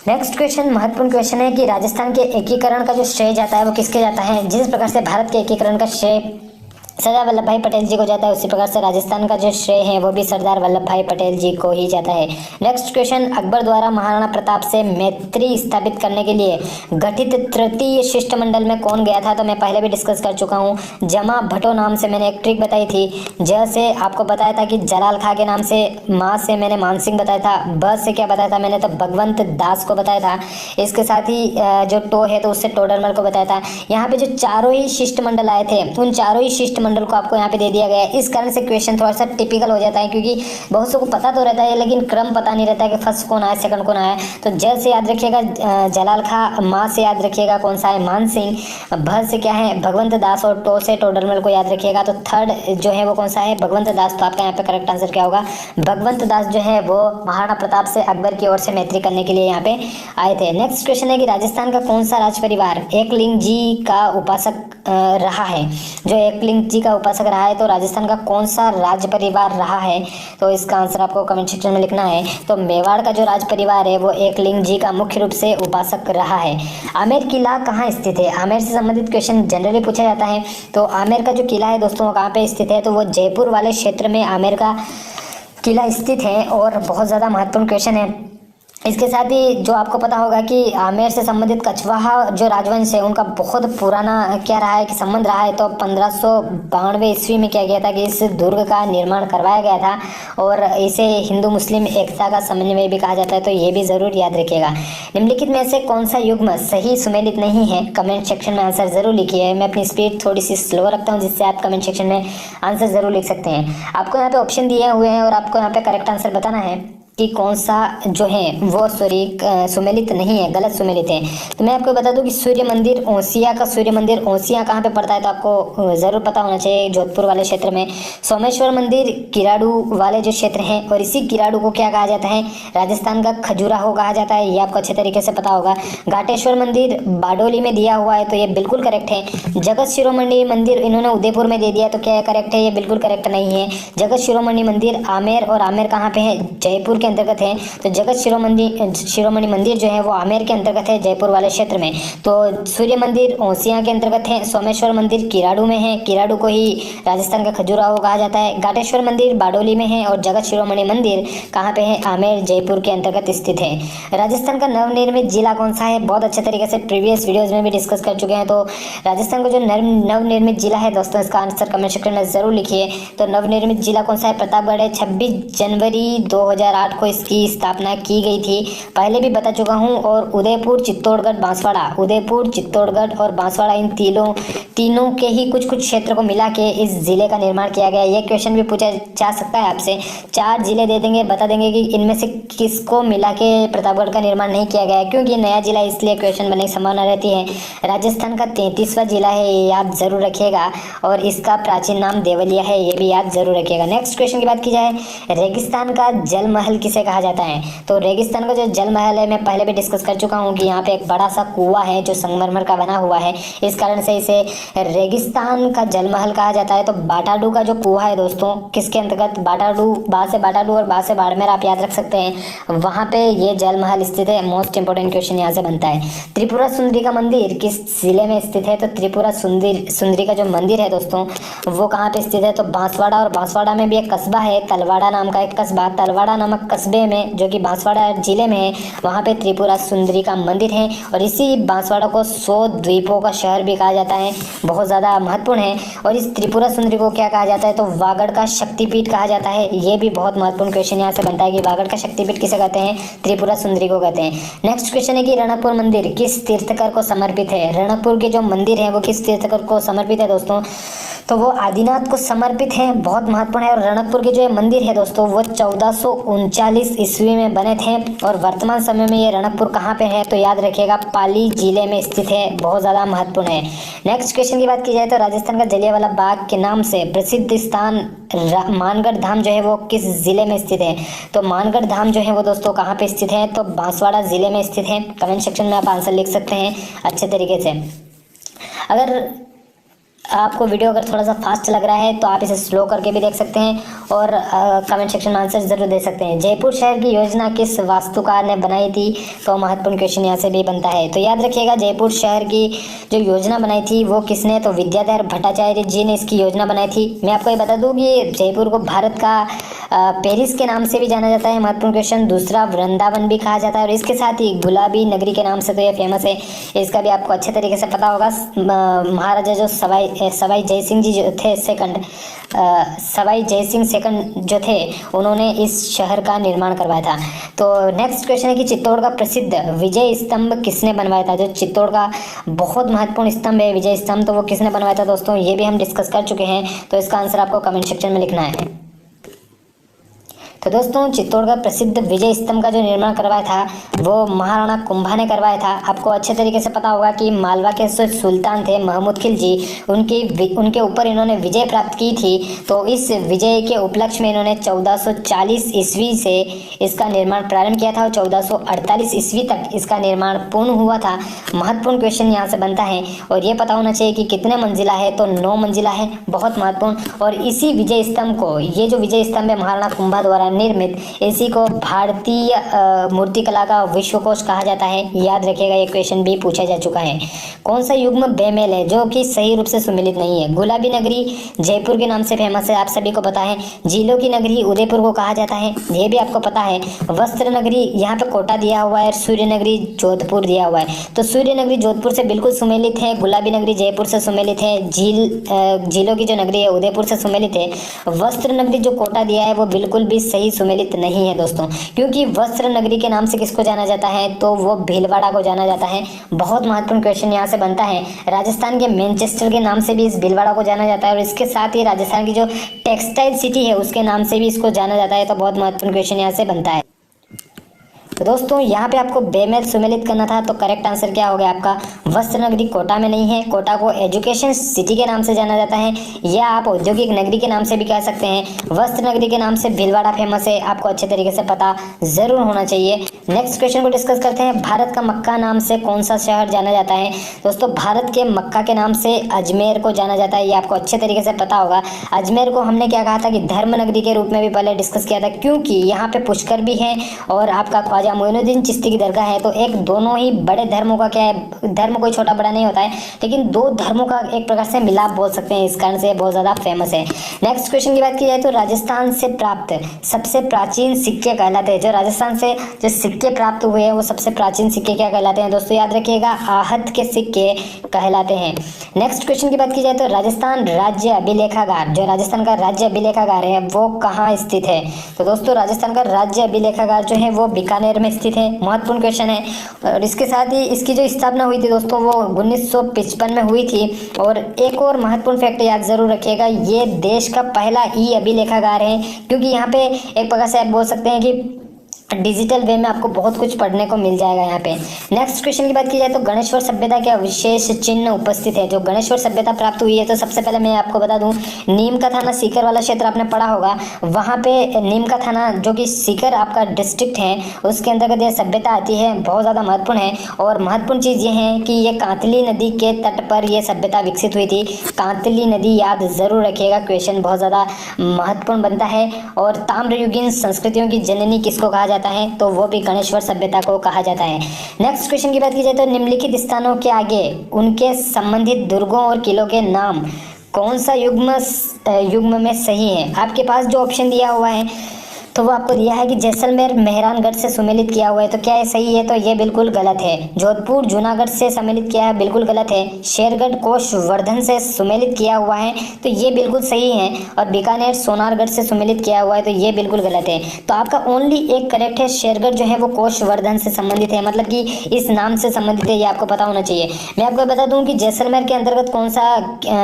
नेक्स्ट क्वेश्चन महत्वपूर्ण क्वेश्चन है कि राजस्थान के एकीकरण का जो श्रेय जाता है वो किसके जाता है। जिस प्रकार से भारत के एकीकरण का श्रेय सरदार वल्लभ भाई पटेल जी को जाता है उसी प्रकार से राजस्थान का जो श्रेय है वो भी सरदार वल्लभ भाई पटेल जी को ही जाता है। नेक्स्ट क्वेश्चन अकबर द्वारा महाराणा प्रताप से मैत्री स्थापित करने के लिए गठित तृतीय शिष्टमंडल में कौन गया था, तो मैं पहले भी डिस्कस कर चुका हूँ। जमा भट्टो नाम से मैंने एक ट्रिक बताई थी। ज से आपको बताया था कि जलाल खां के नाम से, माँ से मैंने मान सिंह बताया था, ब से क्या बताया था मैंने तो भगवंत दास को बताया था। इसके साथ ही जो टो है तो उससे टोडरमल को बताया था। यहाँ पे जो चारों ही शिष्टमंडल आए थे उन चारों ही शिष्टमंडल को आपको यहाँ पे दे दिया गया है। इस कारण से क्वेश्चन थोड़ा सा टिपिकल हो जाता है क्योंकि बहुत से को पता तो रहता है लेकिन क्रम पता नहीं रहता है कि फर्स्ट कौन आया सेकंड कौन आया। तो ज से याद रखिएगा जलाल खां, माँ से याद रखिएगा कौन सा है मान सिंह, भ से क्या है भगवंत दास और टो से टोडरमल को याद रखिएगा। तो थर्ड जो है वो कौन सा है भगवंत दास। तो आपका यहाँ पे करेक्ट आंसर क्या होगा, भगवंत दास जो है वो महाराणा प्रताप से अकबर की ओर से मैत्री करने के लिए यहाँ पे आए थे। नेक्स्ट क्वेश्चन है कि राजस्थान का कौन सा राज परिवार एकलिंग जी का उपासक रहा है। जो एकलिंग जी का उपासक रहा है तो राजस्थान का कौन सा राज परिवार रहा है, तो इसका आंसर आपको कमेंट सेक्शन में लिखना है। तो मेवाड़ का जो राज परिवार है वो एकलिंग जी का मुख्य रूप से उपासक रहा है। आमेर किला कहाँ स्थित है, आमेर से संबंधित क्वेश्चन जनरली पूछा जाता है। तो आमेर का जो किला है दोस्तों वो कहाँ पे स्थित है, तो वो जयपुर वाले क्षेत्र में आमेर का किला स्थित है और बहुत ज़्यादा महत्वपूर्ण क्वेश्चन है। इसके साथ ही जो आपको पता होगा कि आमेर से संबंधित कछवाहा जो राजवंश है उनका बहुत पुराना क्या रहा है कि संबंध रहा है। तो 1592 ईस्वी में क्या किया था कि इस दुर्ग का निर्माण करवाया गया था और इसे हिंदू मुस्लिम एकता का समन्वय भी कहा जाता है। तो ये भी ज़रूर याद रखिएगा। निम्नलिखित में से कौन सा युग्म सही सुमेलित नहीं है, कमेंट सेक्शन में आंसर जरूर लिखिए। मैं अपनी स्पीड थोड़ी सी स्लो रखता हूँ जिससे आप कमेंट सेक्शन में आंसर जरूर लिख सकते हैं। आपको यहाँ पे ऑप्शन दिए हुए हैं और आपको यहाँ पे करेक्ट आंसर बताना है कि कौन सा जो है वो सुमेलित नहीं है, गलत सुमेलित है। तो मैं आपको बता दूं कि सूर्य मंदिर ओसिया का सूर्य मंदिर ओसिया कहाँ पे पड़ता है, तो आपको ज़रूर पता होना चाहिए जोधपुर वाले क्षेत्र में। सोमेश्वर मंदिर किराड़ू वाले जो क्षेत्र हैं और इसी किराड़ू को क्या कहा जाता है, राजस्थान का खजुराहो कहा जाता है, ये आपको अच्छे तरीके से पता होगा। घाटेश्वर मंदिर बारडोली में दिया हुआ है तो ये बिल्कुल करेक्ट है। जगत शिरोमणि मंदिर इन्होंने उदयपुर में दे दिया तो क्या करेक्ट है, ये बिल्कुल करेक्ट नहीं है। जगत शिरोमणि मंदिर आमेर और आमेर कहाँ पे है, जयपुर के अंतर्गत है। तो जगत शिरोमणि मंदिर जो है वो आमेर के अंतर्गत है, जयपुर वाले क्षेत्र में। तो सूर्य मंदिर ओसियां के अंतर्गत है। सोमेश्वर मंदिर किराडू में है, किराडू को ही राजस्थान का खजुराहो कहा जाता है। घाटेश्वर मंदिर बारडोली में है और जगत शिरोमणि मंदिर कहाँ पे है, आमेर जयपुर के अंतर्गत स्थित है। राजस्थान का नवनिर्मित जिला कौन सा है, बहुत अच्छे तरीके से प्रीवियस वीडियोज में भी डिस्कस कर चुके हैं। तो राजस्थान का जो नवनिर्मित जिला है दोस्तों, इसका आंसर कमेंट सेक्शन में जरूर लिखिए। तो नवनिर्मित जिला कौन सा है, प्रतापगढ़ है। 26 जनवरी 2008 को इसकी स्थापना की गई थी, पहले भी बता चुका हूँ। और उदयपुर, चित्तौड़गढ़, बांसवाड़ा, उदयपुर, चित्तौड़गढ़ और बांसवाड़ा, इन तीनों के ही कुछ कुछ क्षेत्र को मिला के इस जिले का निर्माण किया गया। ये क्वेश्चन भी पूछा जा सकता है आपसे। 4 जिले दे देंगे, बता देंगे कि इनमें से किसको मिला के प्रतापगढ़ का निर्माण नहीं किया गया है, क्योंकि नया जिला इसलिए क्वेश्चन बनने की संभावना रहती है। राजस्थान का 33वां जिला है, ये याद जरूर रखिएगा। और इसका प्राचीन नाम देवलिया है, ये भी याद जरूर रखिएगा। नेक्स्ट क्वेश्चन की बात की जाए, रेगिस्तान का जल महल किसे कहा जाता है। तो रेगिस्तान का जो जल महल है, मैं पहले भी डिस्कस कर चुका हूँ कि यहाँ पे एक बड़ा सा कुआं है जो संगमरमर का बना हुआ है, इस कारण से इसे रेगिस्तान का जल महल कहा जाता है। तो बाटाडू का जो कुआं है दोस्तों, किसके अंतर्गत, बाटाडू, बा से बाटाडू और बा से बाड़मेर आप याद रख सकते हैं, वहाँ पे ये जल महल स्थित है। मोस्ट इंपोर्टेंट क्वेश्चन यहाँ से बनता है। त्रिपुरा सुंदरी का मंदिर किस जिले में स्थित है। तो त्रिपुरा सुंदरी का जो मंदिर है दोस्तों, वो कहाँ पे स्थित है, तो बांसवाड़ा, और बांसवाड़ा में भी एक कस्बा है तलवाड़ा नाम का, एक कस्बा, तलवाड़ा नामक कस्बे में जो कि बांसवाड़ा जिले में है, वहाँ पे त्रिपुरा सुंदरी का मंदिर है। और इसी बांसवाड़ा को 100 द्वीपों का शहर भी कहा जाता है, बहुत ज़्यादा महत्वपूर्ण है। और इस त्रिपुरा सुंदरी को क्या कहा जाता है, तो वागड़ का शक्तिपीठ कहा जाता है। ये भी बहुत महत्वपूर्ण क्वेश्चन यहाँ से बनता है कि वागड़ का शक्तिपीठ किसे कहते हैं, त्रिपुरा सुंदरी को कहते हैं। नेक्स्ट क्वेश्चन है कि रणकपुर मंदिर किस तीर्थकर को समर्पित है। रणकपुर के जो मंदिर है वो किस तीर्थकर को समर्पित है दोस्तों, तो वो आदिनाथ को समर्पित है, बहुत महत्वपूर्ण है। और रणकपुर के जो मंदिर है दोस्तों, वो 1439 ईस्वी में बने थे। और वर्तमान समय में ये रणकपुर कहाँ पे है, तो याद रखिएगा पाली जिले में स्थित है, बहुत ज़्यादा महत्वपूर्ण है। नेक्स्ट क्वेश्चन की बात की जाए तो राजस्थान का जलियांवाला बाग के नाम से प्रसिद्ध स्थान मानगढ़ धाम जो है वो किस जिले में स्थित है। तो मानगढ़ धाम जो है वो दोस्तों कहाँ पे स्थित है, तो बांसवाड़ा जिले में स्थित है। कमेंट सेक्शन में आप आंसर लिख सकते हैं अच्छे तरीके से। अगर आपको वीडियो अगर थोड़ा सा फास्ट लग रहा है तो आप इसे स्लो करके भी देख सकते हैं और कमेंट सेक्शन में आंसर जरूर दे सकते हैं। जयपुर शहर की योजना किस वास्तुकार ने बनाई थी, तो महत्वपूर्ण क्वेश्चन यहाँ से भी बनता है। तो याद रखिएगा जयपुर शहर की जो योजना बनाई थी वो किसने, तो विद्याधर भट्टाचार्य जी ने इसकी योजना बनाई थी। मैं आपको ये बता दूँ कि जयपुर को भारत का पेरिस के नाम से भी जाना जाता है, महत्वपूर्ण क्वेश्चन। दूसरा वृंदावन भी कहा जाता है, और इसके साथ ही गुलाबी नगरी के नाम से तो ये फेमस है, इसका भी आपको अच्छे तरीके से पता होगा। महाराजा जो सवाई जयसिंह जी जो थे सवाई जयसिंह सेकंड जो थे, उन्होंने इस शहर का निर्माण करवाया था। तो नेक्स्ट क्वेश्चन है कि चित्तौड़ का प्रसिद्ध विजय स्तंभ किसने बनवाया था। जो चित्तौड़ का बहुत महत्वपूर्ण स्तंभ है विजय स्तंभ, तो वो किसने बनवाया था दोस्तों, ये भी हम डिस्कस कर चुके हैं। तो इसका आंसर आपको कमेंट सेक्शन में लिखना है। तो दोस्तों चित्तौड़ का प्रसिद्ध विजय स्तंभ का जो निर्माण करवाया था वो महाराणा कुंभा ने करवाया था। आपको अच्छे तरीके से पता होगा कि मालवा के जो सुल्तान थे महमूद खिल जी, उनके ऊपर इन्होंने विजय प्राप्त की थी। तो इस विजय के उपलक्ष्य में इन्होंने 1440 ईस्वी से इसका निर्माण प्रारंभ किया था और 1448 ईस्वी तक इसका निर्माण पूर्ण हुआ था। महत्वपूर्ण क्वेश्चन यहाँ से बनता है और ये पता होना चाहिए कि कितने मंजिला है, तो 9 मंजिला है, बहुत महत्वपूर्ण। और इसी विजय स्तंभ को, ये जो विजय स्तंभ है महाराणा कुंभा द्वारा निर्मित, इसी को भारतीय मूर्तिकला का विश्वकोश कहा जाता है। याद रखिएगा ये क्वेश्चन भी पूछा जा चुका है। कौन सा युग्म बेमेल है जो कि सही रूप से सुमिलित नहीं है। गुलाबी नगरी जयपुर के नाम से फेमस है, आप सभी को पता है। झीलों की नगरी उदयपुर को कहा जाता है, ये भी आपको पता है। वस्त्र नगरी यहाँ पे कोटा दिया हुआ है और सूर्य नगरी जोधपुर दिया हुआ है। तो सूर्य नगरी जोधपुर से बिल्कुल सुमेलित है, गुलाबी नगरी जयपुर से सुमेलित है, झीलों की जो नगरी है उदयपुर से सुमेलित है। वस्त्र नगरी जो कोटा दिया है वो बिल्कुल भी सही सुमेलित नहीं है दोस्तों, क्योंकि वस्त्र नगरी के नाम से किसको जाना जाता है, तो वो भीलवाड़ा को जाना जाता है। बहुत महत्वपूर्ण क्वेश्चन यहाँ से बनता है। राजस्थान के मैनचेस्टर के नाम से भी इस भीलवाड़ा को जाना जाता है और इसके साथ ही राजस्थान की जो टेक्सटाइल सिटी है उसके नाम से भी इसको जाना जाता है। तो बहुत महत्वपूर्ण क्वेश्चन यहाँ से बनता है। तो दोस्तों यहाँ पे आपको बेमेल सुमेलित करना था, तो करेक्ट आंसर क्या हो गया आपका वस्त्र नगरी कोटा में नहीं है। कोटा को एजुकेशन सिटी के नाम से जाना जाता है, या आप औद्योगिक नगरी के नाम से भी कह सकते हैं। वस्त्र नगरी के नाम से भीलवाड़ा फेमस है, आपको अच्छे तरीके से पता जरूर होना चाहिए। नेक्स्ट क्वेश्चन को डिस्कस करते हैं। भारत का मक्का नाम से कौन सा शहर जाना जाता है? दोस्तों भारत के मक्का के नाम से अजमेर को जाना जाता है, ये आपको अच्छे तरीके से पता होगा। अजमेर को हमने क्या कहा था कि धर्म नगरी के रूप में भी पहले डिस्कस किया था, क्योंकि यहाँ पे पुष्कर भी है और आपका ख्वाजा मोइनुद्दीन चिश्ती की दरगाह है। तो एक दोनों ही बड़े धर्मों का क्या है, धर्म कोई छोटा बड़ा नहीं होता है, लेकिन दो धर्मों का एक प्रकार से मिलाप बोल सकते हैं, इस कारण से बहुत ज़्यादा फेमस है। नेक्स्ट क्वेश्चन की बात की जाए तो राजस्थान से प्राप्त सबसे प्राचीन सिक्के कहलाते हैं, जो राजस्थान से जो सिक्के प्राप्त हुए हैं वो सबसे प्राचीन सिक्के क्या कहलाते हैं? दोस्तों याद रखिएगा, आहत के सिक्के कहलाते हैं। नेक्स्ट क्वेश्चन की बात की जाए तो राजस्थान राज्य अभिलेखागार, जो राजस्थान का राज्य अभिलेखागार है वो कहाँ स्थित है? तो दोस्तों राजस्थान का राज्य अभिलेखागार जो है वो बीकानेर में स्थित है। महत्वपूर्ण क्वेश्चन है। और इसके साथ ही इसकी जो स्थापना हुई थी दोस्तों वो 1955 में हुई थी। और एक और महत्वपूर्ण फैक्ट याद जरूर रखिएगा, ये देश का पहला ई अभिलेखागार है, क्योंकि यहाँ पे एक प्रकार से आप बोल सकते हैं कि डिजिटल वे में आपको बहुत कुछ पढ़ने को मिल जाएगा यहाँ पे। नेक्स्ट क्वेश्चन की बात की जाए तो गणेश्वर सभ्यता के विशेष चिन्ह उपस्थित है। जो गणेश्वर सभ्यता प्राप्त हुई है, तो सबसे पहले मैं आपको बता दूं, नीम का थाना सीकर वाला क्षेत्र आपने पढ़ा होगा, वहाँ पे नीम का थाना जो कि सीकर आपका डिस्ट्रिक्ट है उसके अंतर्गत यह सभ्यता आती है, बहुत ज़्यादा महत्वपूर्ण है। और महत्वपूर्ण चीज़ ये है कि ये कांतली नदी के तट पर यह सभ्यता विकसित हुई थी। कांतली नदी याद जरूर रखिएगा, क्वेश्चन बहुत ज़्यादा महत्वपूर्ण बनता है। और ताम्रयुगीन संस्कृतियों की जननी किसको कहा जाता है? तो वो भी गणेश्वर सभ्यता को कहा जाता है। नेक्स्ट क्वेश्चन की बात की जाए तो निम्नलिखित स्थानों के आगे उनके संबंधित दुर्गों और किलों के नाम कौन सा युग्म में सही है? आपके पास जो ऑप्शन दिया हुआ है तो वो आपको दिया है कि जैसलमेर मेहरानगढ़ से सुमेलित किया हुआ है, तो क्या ये सही है? तो ये बिल्कुल गलत है। जोधपुर जूनागढ़ से सम्मिलित किया है, बिल्कुल गलत है। शेरगढ़ कोषवर्धन से सुमेलित किया हुआ है, तो ये बिल्कुल सही है। और बीकानेर सोनारगढ़ से सुमेलित किया हुआ है, तो ये बिल्कुल गलत है। तो आपका ओनली एक करेक्ट है, शेरगढ़ जो है वो कोषवर्धन से संबंधित है, मतलब कि इस नाम से संबंधित है, ये आपको पता होना चाहिए। मैं आपको बता दूं कि जैसलमेर के अंतर्गत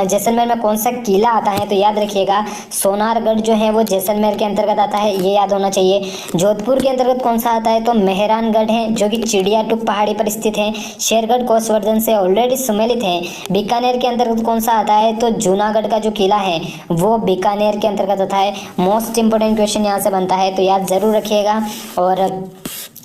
जैसलमेर में कौन सा किला आता है? तो याद रखिएगा सोनारगढ़ जो है वो जैसलमेर के अंतर्गत आता है, ये याद होना चाहिए। जोधपुर के अंतर्गत कौन सा आता है? तो मेहरानगढ़ है, जो कि चिड़ियाटुक पहाड़ी पर स्थित है। शेरगढ़ कोषवर्धन से ऑलरेडी सुमेलित है। बीकानेर के अंतर्गत कौन सा आता है? तो जूनागढ़ का जो किला है वो बीकानेर के अंतर्गत आता है। मोस्ट इंपोर्टेंट क्वेश्चन यहाँ से बनता है, तो याद जरूर रखिएगा और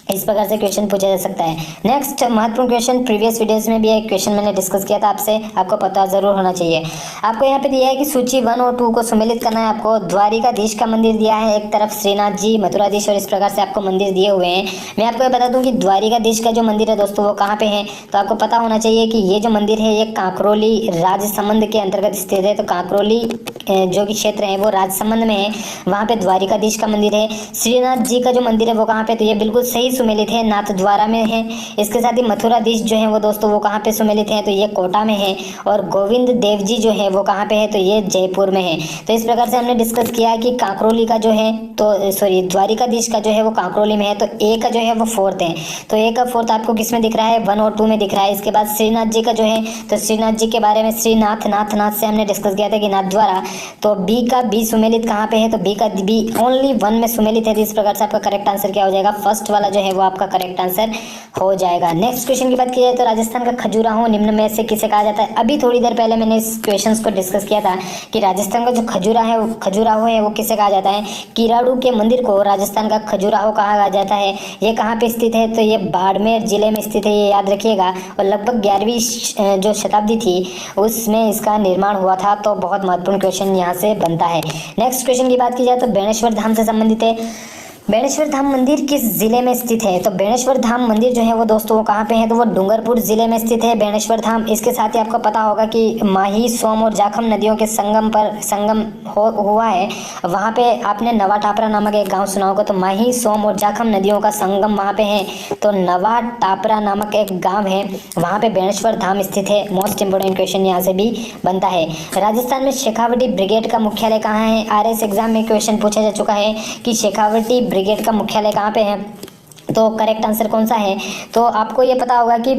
इस प्रकार से क्वेश्चन पूछा जा सकता है। नेक्स्ट महत्वपूर्ण क्वेश्चन, प्रीवियस वीडियोस में भी एक क्वेश्चन मैंने डिस्कस किया था आपसे, आपको पता जरूर होना चाहिए। आपको यहाँ पे दिया है कि सूची 1 और 2 को सम्मिलित करना है। आपको द्वारिकाधीश का मंदिर दिया है, एक तरफ श्रीनाथ जी, मथुराधीश, और इस प्रकार से आपको मंदिर दिए हुए हैं। मैं आपको बता दूं कि द्वारिकाधीश का जो मंदिर है दोस्तों वो कहाँ पे है? तो आपको पता होना चाहिए कि ये जो मंदिर है ये कांकरोली राजसमंद के अंतर्गत स्थित है। तो कांकरोली जो कि क्षेत्र है वो राजसमंद में है, वहाँ पे द्वारिकाधीश का मंदिर है। श्रीनाथ जी का जो मंदिर है वो कहाँ पे? तो ये बिल्कुल सही सुमेलित है, नाथद्वारा में है। इसके साथ ही मथुराधीश जो है वो दोस्तों वो कहाँ पे सुमेलित है? तो ये कोटा में है। और गोविंद देव जी जो है वो कहाँ पे है? तो ये जयपुर में है। तो इस प्रकार से हमने डिस्कस किया कि कांकरोली का जो है तो सॉरी द्वारिकाधीश का जो है वो कांकरोली में है, तो ए का जो है वो 4th है। तो ए का 4th आपको किस में दिख रहा है? 1 और 2 में दिख रहा है। इसके बाद श्रीनाथ जी का जो है, तो श्रीनाथ जी के बारे में श्रीनाथ नाथ से हमने डिस्कस किया था कि नाथद्वारा। तो बी का बी सुमेलित कहाँ पे है? तो बी का बी ओनली 1 में सुमेलित है। इस प्रकार से आपका करेक्ट आंसर क्या हो जाएगा? फर्स्ट वाला जो है वो आपका करेक्ट आंसर हो जाएगा। नेक्स्ट क्वेश्चन की बात की जाए तो राजस्थान का खजुराहो निम्न में से किसे कहा जाता है? अभी थोड़ी देर पहले मैंने इस क्वेश्चंस को डिस्कस किया था कि राजस्थान का जो खजुराहो है वो किसे कहा जाता है? किराड़ू के मंदिर को राजस्थान का खजुराहो कहा जाता है। ये कहाँ पे स्थित है? तो ये बाड़मेर जिले में स्थित है, ये याद रखिएगा। और लगभग 11वीं जो शताब्दी थी उसमें इसका निर्माण हुआ था। तो बहुत महत्वपूर्ण क्वेश्चन यहाँ से बनता है। नेक्स्ट क्वेश्चन की बात की जाए तो बेणेश्वर धाम से संबंधित है। बेणेश्वर धाम मंदिर किस जिले में स्थित है? तो बेणेश्वर धाम मंदिर जो है वो दोस्तों वो कहाँ पे है? तो वो डूंगरपुर जिले में स्थित है बेणेश्वर धाम। इसके साथ ही आपको पता होगा कि माही, सोम और जाखम नदियों के संगम हुआ है। वहाँ पे आपने नवा टापरा नामक एक गांव सुना होगा। तो माही, सोम और जाखम नदियों का संगम वहाँ पे है, तो नवा टापरा नामक एक गाँव है, वहाँ पे बेणेश्वर धाम स्थित है। मोस्ट इंपोर्टेंट क्वेश्चन यहाँ से भी बनता है। राजस्थान में शेखावटी ब्रिगेड का मुख्यालय कहाँ है? RS एग्जाम में क्वेश्चन पूछा जा चुका है कि शेखावटी ब्रिगेड का मुख्यालय कहाँ पे है, तो करेक्ट आंसर कौन सा है? तो आपको ये पता होगा कि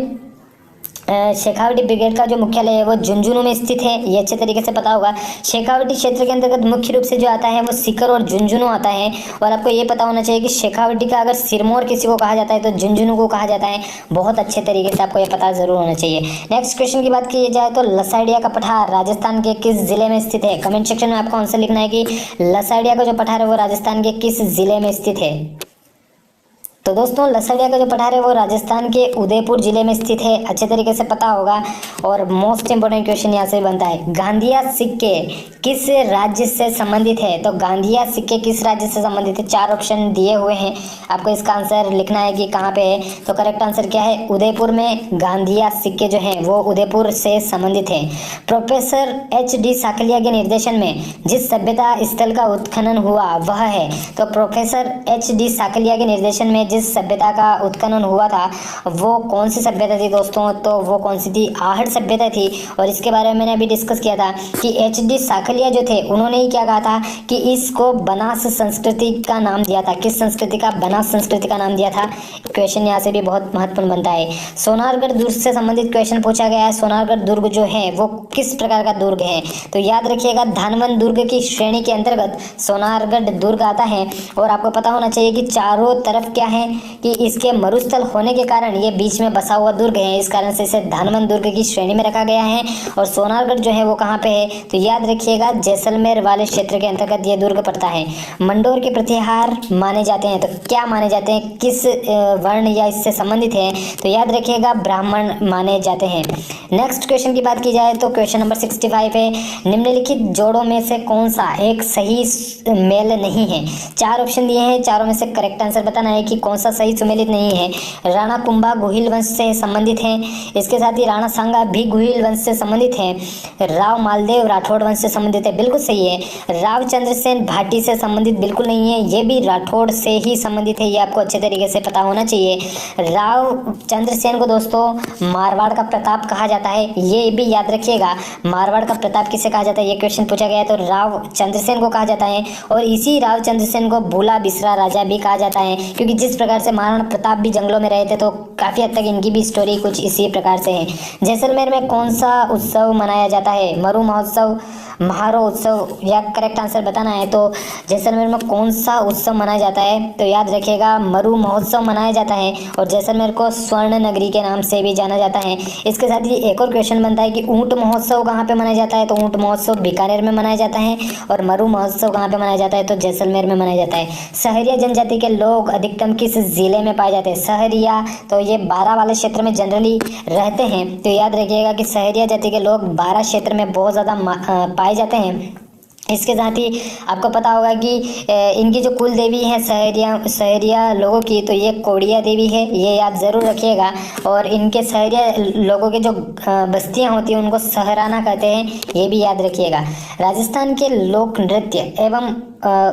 शेखावटी ब्रिगेड का जो मुख्यालय है वो झुंझुनू में स्थित है, ये अच्छे तरीके से पता होगा। शेखावटी क्षेत्र के अंतर्गत मुख्य रूप से जो आता है वो सीकर और झुंझुनू आता है। और आपको ये पता होना चाहिए कि शेखावटी का अगर सिरमौर किसी को कहा जाता है तो झुंझुनू को कहा जाता है। बहुत अच्छे तरीके से आपको ये पता जरूर होना चाहिए। नेक्स्ट क्वेश्चन की बात की जाए तो लसाड़िया का पठार राजस्थान के किस जिले में स्थित है? कमेंट सेक्शन में आपको आंसर लिखना है कि लसाड़िया का जो पठार है वो राजस्थान के किस जिले में स्थित है। तो दोस्तों लसड़िया का जो पठार है वो राजस्थान के उदयपुर जिले में स्थित है, अच्छे तरीके से पता होगा। और मोस्ट इंपोर्टेंट क्वेश्चन यहाँ से बनता है, गांधिया सिक्के किस राज्य से संबंधित है? तो गांधिया सिक्के किस राज्य से संबंधित है? 4 ऑप्शन दिए हुए हैं, आपको इसका आंसर लिखना है कि कहाँ पे है। तो करेक्ट आंसर क्या है? उदयपुर में गांधिया सिक्के जो हैं वो उदयपुर से संबंधित है। प्रोफेसर HD साकलिया के निर्देशन में जिस सभ्यता स्थल का उत्खनन हुआ वह है? तो प्रोफेसर HD साकलिया के निर्देशन में जिस सभ्यता का उत्खनन हुआ था वो कौन सी सभ्यता थी दोस्तों? तो वो कौन सी थी? आहड़ सभ्यता थी। और इसके बारे में मैंने अभी डिस्कस किया था कि HD साकलिया जो थे उन्होंने ही क्या कहा था कि इसको बनास संस्कृति का नाम दिया था। किस संस्कृति का? बनास संस्कृति का नाम दिया था। क्वेश्चन यहाँ से भी बहुत महत्वपूर्ण बनता है। सोनारगढ़ दुर्ग से संबंधित क्वेश्चन पूछा गया है। सोनारगढ़ दुर्ग जो है वो किस प्रकार का दुर्ग है? तो याद रखिएगा धानवन दुर्ग की श्रेणी के अंतर्गत सोनारगढ़ दुर्ग आता है। और आपको पता होना चाहिए कि चारों तरफ क्या है कि इसके मरुस्थल होने के कारण ये बीच में बसा हुआ दुर्ग है, इस कारण से इसे धानवन दुर्ग की श्रेणी में रखा गया है। और सोनारगढ़ जो है वो कहाँ पे है? तो याद रखिएगा जैसलमेर वाले क्षेत्र के अंतर्गत ये दुर्ग पड़ता है। मंडोर के प्रतिहार माने जाते हैं, तो क्या माने जाते हैं? किस वर्ण या इससे संबंधित है? तो याद रखिएगा ब्राह्मण माने जाते हैं। नेक्स्ट क्वेश्चन की बात की जाए तो क्वेश्चन नंबर 65 है, निम्नलिखित जोड़ों में से कौन सा एक सही मेल नहीं है? 4 ऑप्शन दिए हैं, चारों में से करेक्ट आंसर बताना है कि कौन सा सही सुमेलित नहीं है। राणा कुंभा गोहिल वंश से संबंधित हैं, इसके साथ ही राणा सांगा भी गोहिल वंश से संबंधित हैं। राव मालदेव राठौड़ वंश से संबंधित है, बिल्कुल सही है। राव चंद्रसेन भाटी से संबंधित बिल्कुल नहीं है, ये भी राठौड़ से ही संबंधित है, ये आपको अच्छे तरीके से पता होना चाहिए। राव चंद्रसेन को दोस्तों मारवाड़ का प्रताप कहा जाता है, ये भी याद रखिएगा। मारवाड़ का प्रताप किसे कहा जाता है? ये क्वेश्चन पूछा गया है तो राव चंद्रसेन को कहा जाता है। और इसी राव चंद्रसेन को भूला बिसरा राजा भी कहा जाता है, क्योंकि जिस प्रकार से महाराणा प्रताप भी जंगलों में रहे थे तो काफ़ी हद तक इनकी भी स्टोरी कुछ इसी प्रकार से है। जैसलमेर में कौन सा उत्सव मनाया जाता है? मरु महोत्सव, महारो उत्सव, या करेक्ट आंसर बताना है तो जैसलमेर में कौन सा उत्सव मनाया जाता है? तो याद रखिएगा मरु महोत्सव मनाया जाता है। और जैसलमेर को स्वर्ण नगरी के नाम से भी जाना जाता है। इसके साथ ही एक और क्वेश्चन बनता है कि ऊंट महोत्सव कहाँ पे मनाया जाता है? तो ऊंट महोत्सव बीकानेर में मनाया जाता है। और मरु महोत्सव कहाँ पे मनाया जाता है? तो जैसलमेर में मनाया जाता है। सहरिया जनजाति के लोग अधिकतम किस जिले में पाए जाते हैं? सहरिया तो ये 12 वाले क्षेत्र में जनरली रहते हैं, तो याद रखिएगा कि सहरिया जाति के लोग 12 क्षेत्र में बहुत ज़्यादा पाए जाते हैं। इसके साथ ही आपको पता होगा कि इनकी जो कुल देवी है सहरिया लोगों की, तो ये कोड़िया देवी है, ये याद ज़रूर रखिएगा। और इनके सहरिया लोगों के जो बस्तियां होती हैं उनको सहराना कहते हैं, ये भी याद रखिएगा। राजस्थान के लोक नृत्य एवं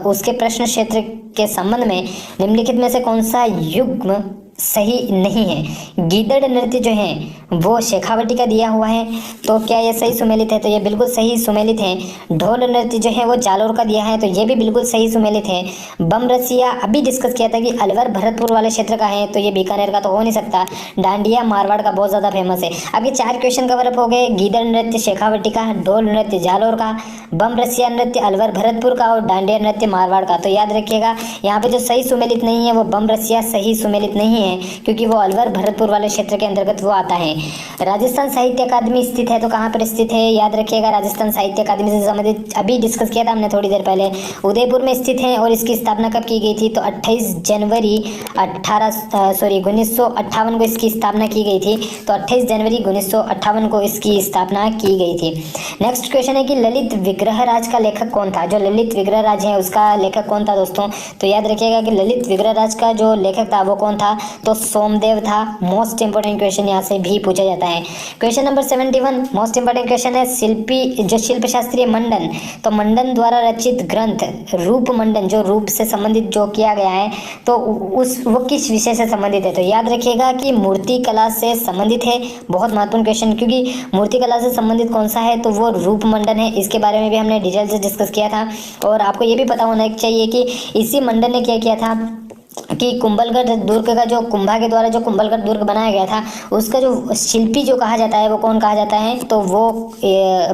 उसके प्रश्न क्षेत्र के संबंध में निम्नलिखित में से कौन सा युग्म सही नहीं है? गीदड़ नृत्य जो है वो शेखावटी का दिया हुआ है, तो क्या ये सही सुमेलित है? तो ये बिल्कुल सही सुमेलित है। ढोल नृत्य जो है वो जालोर का दिया है, तो ये भी बिल्कुल सही सुमेलित है। बम रसिया अभी डिस्कस किया था कि अलवर भरतपुर वाले क्षेत्र का है, तो ये बीकानेर का तो हो नहीं सकता। डांडिया मारवाड़ का बहुत ज़्यादा फेमस है। अब ये 4 क्वेश्चन कवर अप हो गए, गीदड़ नृत्य शेखावटी का, ढोल नृत्य जालोर का, बम रसिया नृत्य अलवर भरतपुर का और डांडिया नृत्य मारवाड़ का। तो याद रखिएगा यहाँ पे जो सही सुमेलित नहीं है वो बम रसिया सही सुमेलित नहीं है, क्योंकि वो अलवर भरतपुर वाले क्षेत्र के अंतर्गत वो आता है। राजस्थान साहित्य अकादमी स्थित है, तो कहाँ पर स्थित है? याद रखिएगा राजस्थान साहित्य अकादमी से संबंधित अभी डिस्कस किया था हमने थोड़ी देर पहले, उदयपुर में स्थित है। और इसकी स्थापना कब की गई थी? तो 28 जनवरी 1958 को इसकी स्थापना की गई थी। तो 28 जनवरी 1958 को इसकी स्थापना की गई थी। नेक्स्ट क्वेश्चन है कि ललित विग्रहराज का लेखक कौन था? जो ललित विग्रहराज है उसका लेखक कौन था दोस्तों? तो याद रखिएगा कि ललित विग्रहराज का जो लेखक था वो कौन था? तो सोमदेव था। मोस्ट इंपोर्टेंट क्वेश्चन यहाँ से भी पूछा जाता है। Question number 71 most important question है, शिल्पी जो शिल्प शास्त्रीय मंडन, तो मंडन द्वारा रचित ग्रंथ रूप मंडन जो रूप से संबंधित जो किया गया है, तो वो किस विषय से संबंधित है? तो याद रखिएगा कि मूर्ति कला से संबंधित है। बहुत महत्वपूर्ण क्वेश्चन, क्योंकि मूर्ति कला से संबंधित कौन सा है? तो वो रूप मंडन है। इसके बारे में भी हमने डिटेल से डिस्कस किया था। और आपको ये भी पता होना चाहिए कि इसी मंडन ने क्या किया था कि कुंभलगढ़ दुर्ग का जो कुंभा के द्वारा जो कुंभलगढ़ दुर्ग बनाया गया था, उसका जो शिल्पी जो कहा जाता है वो कौन कहा जाता है, तो वो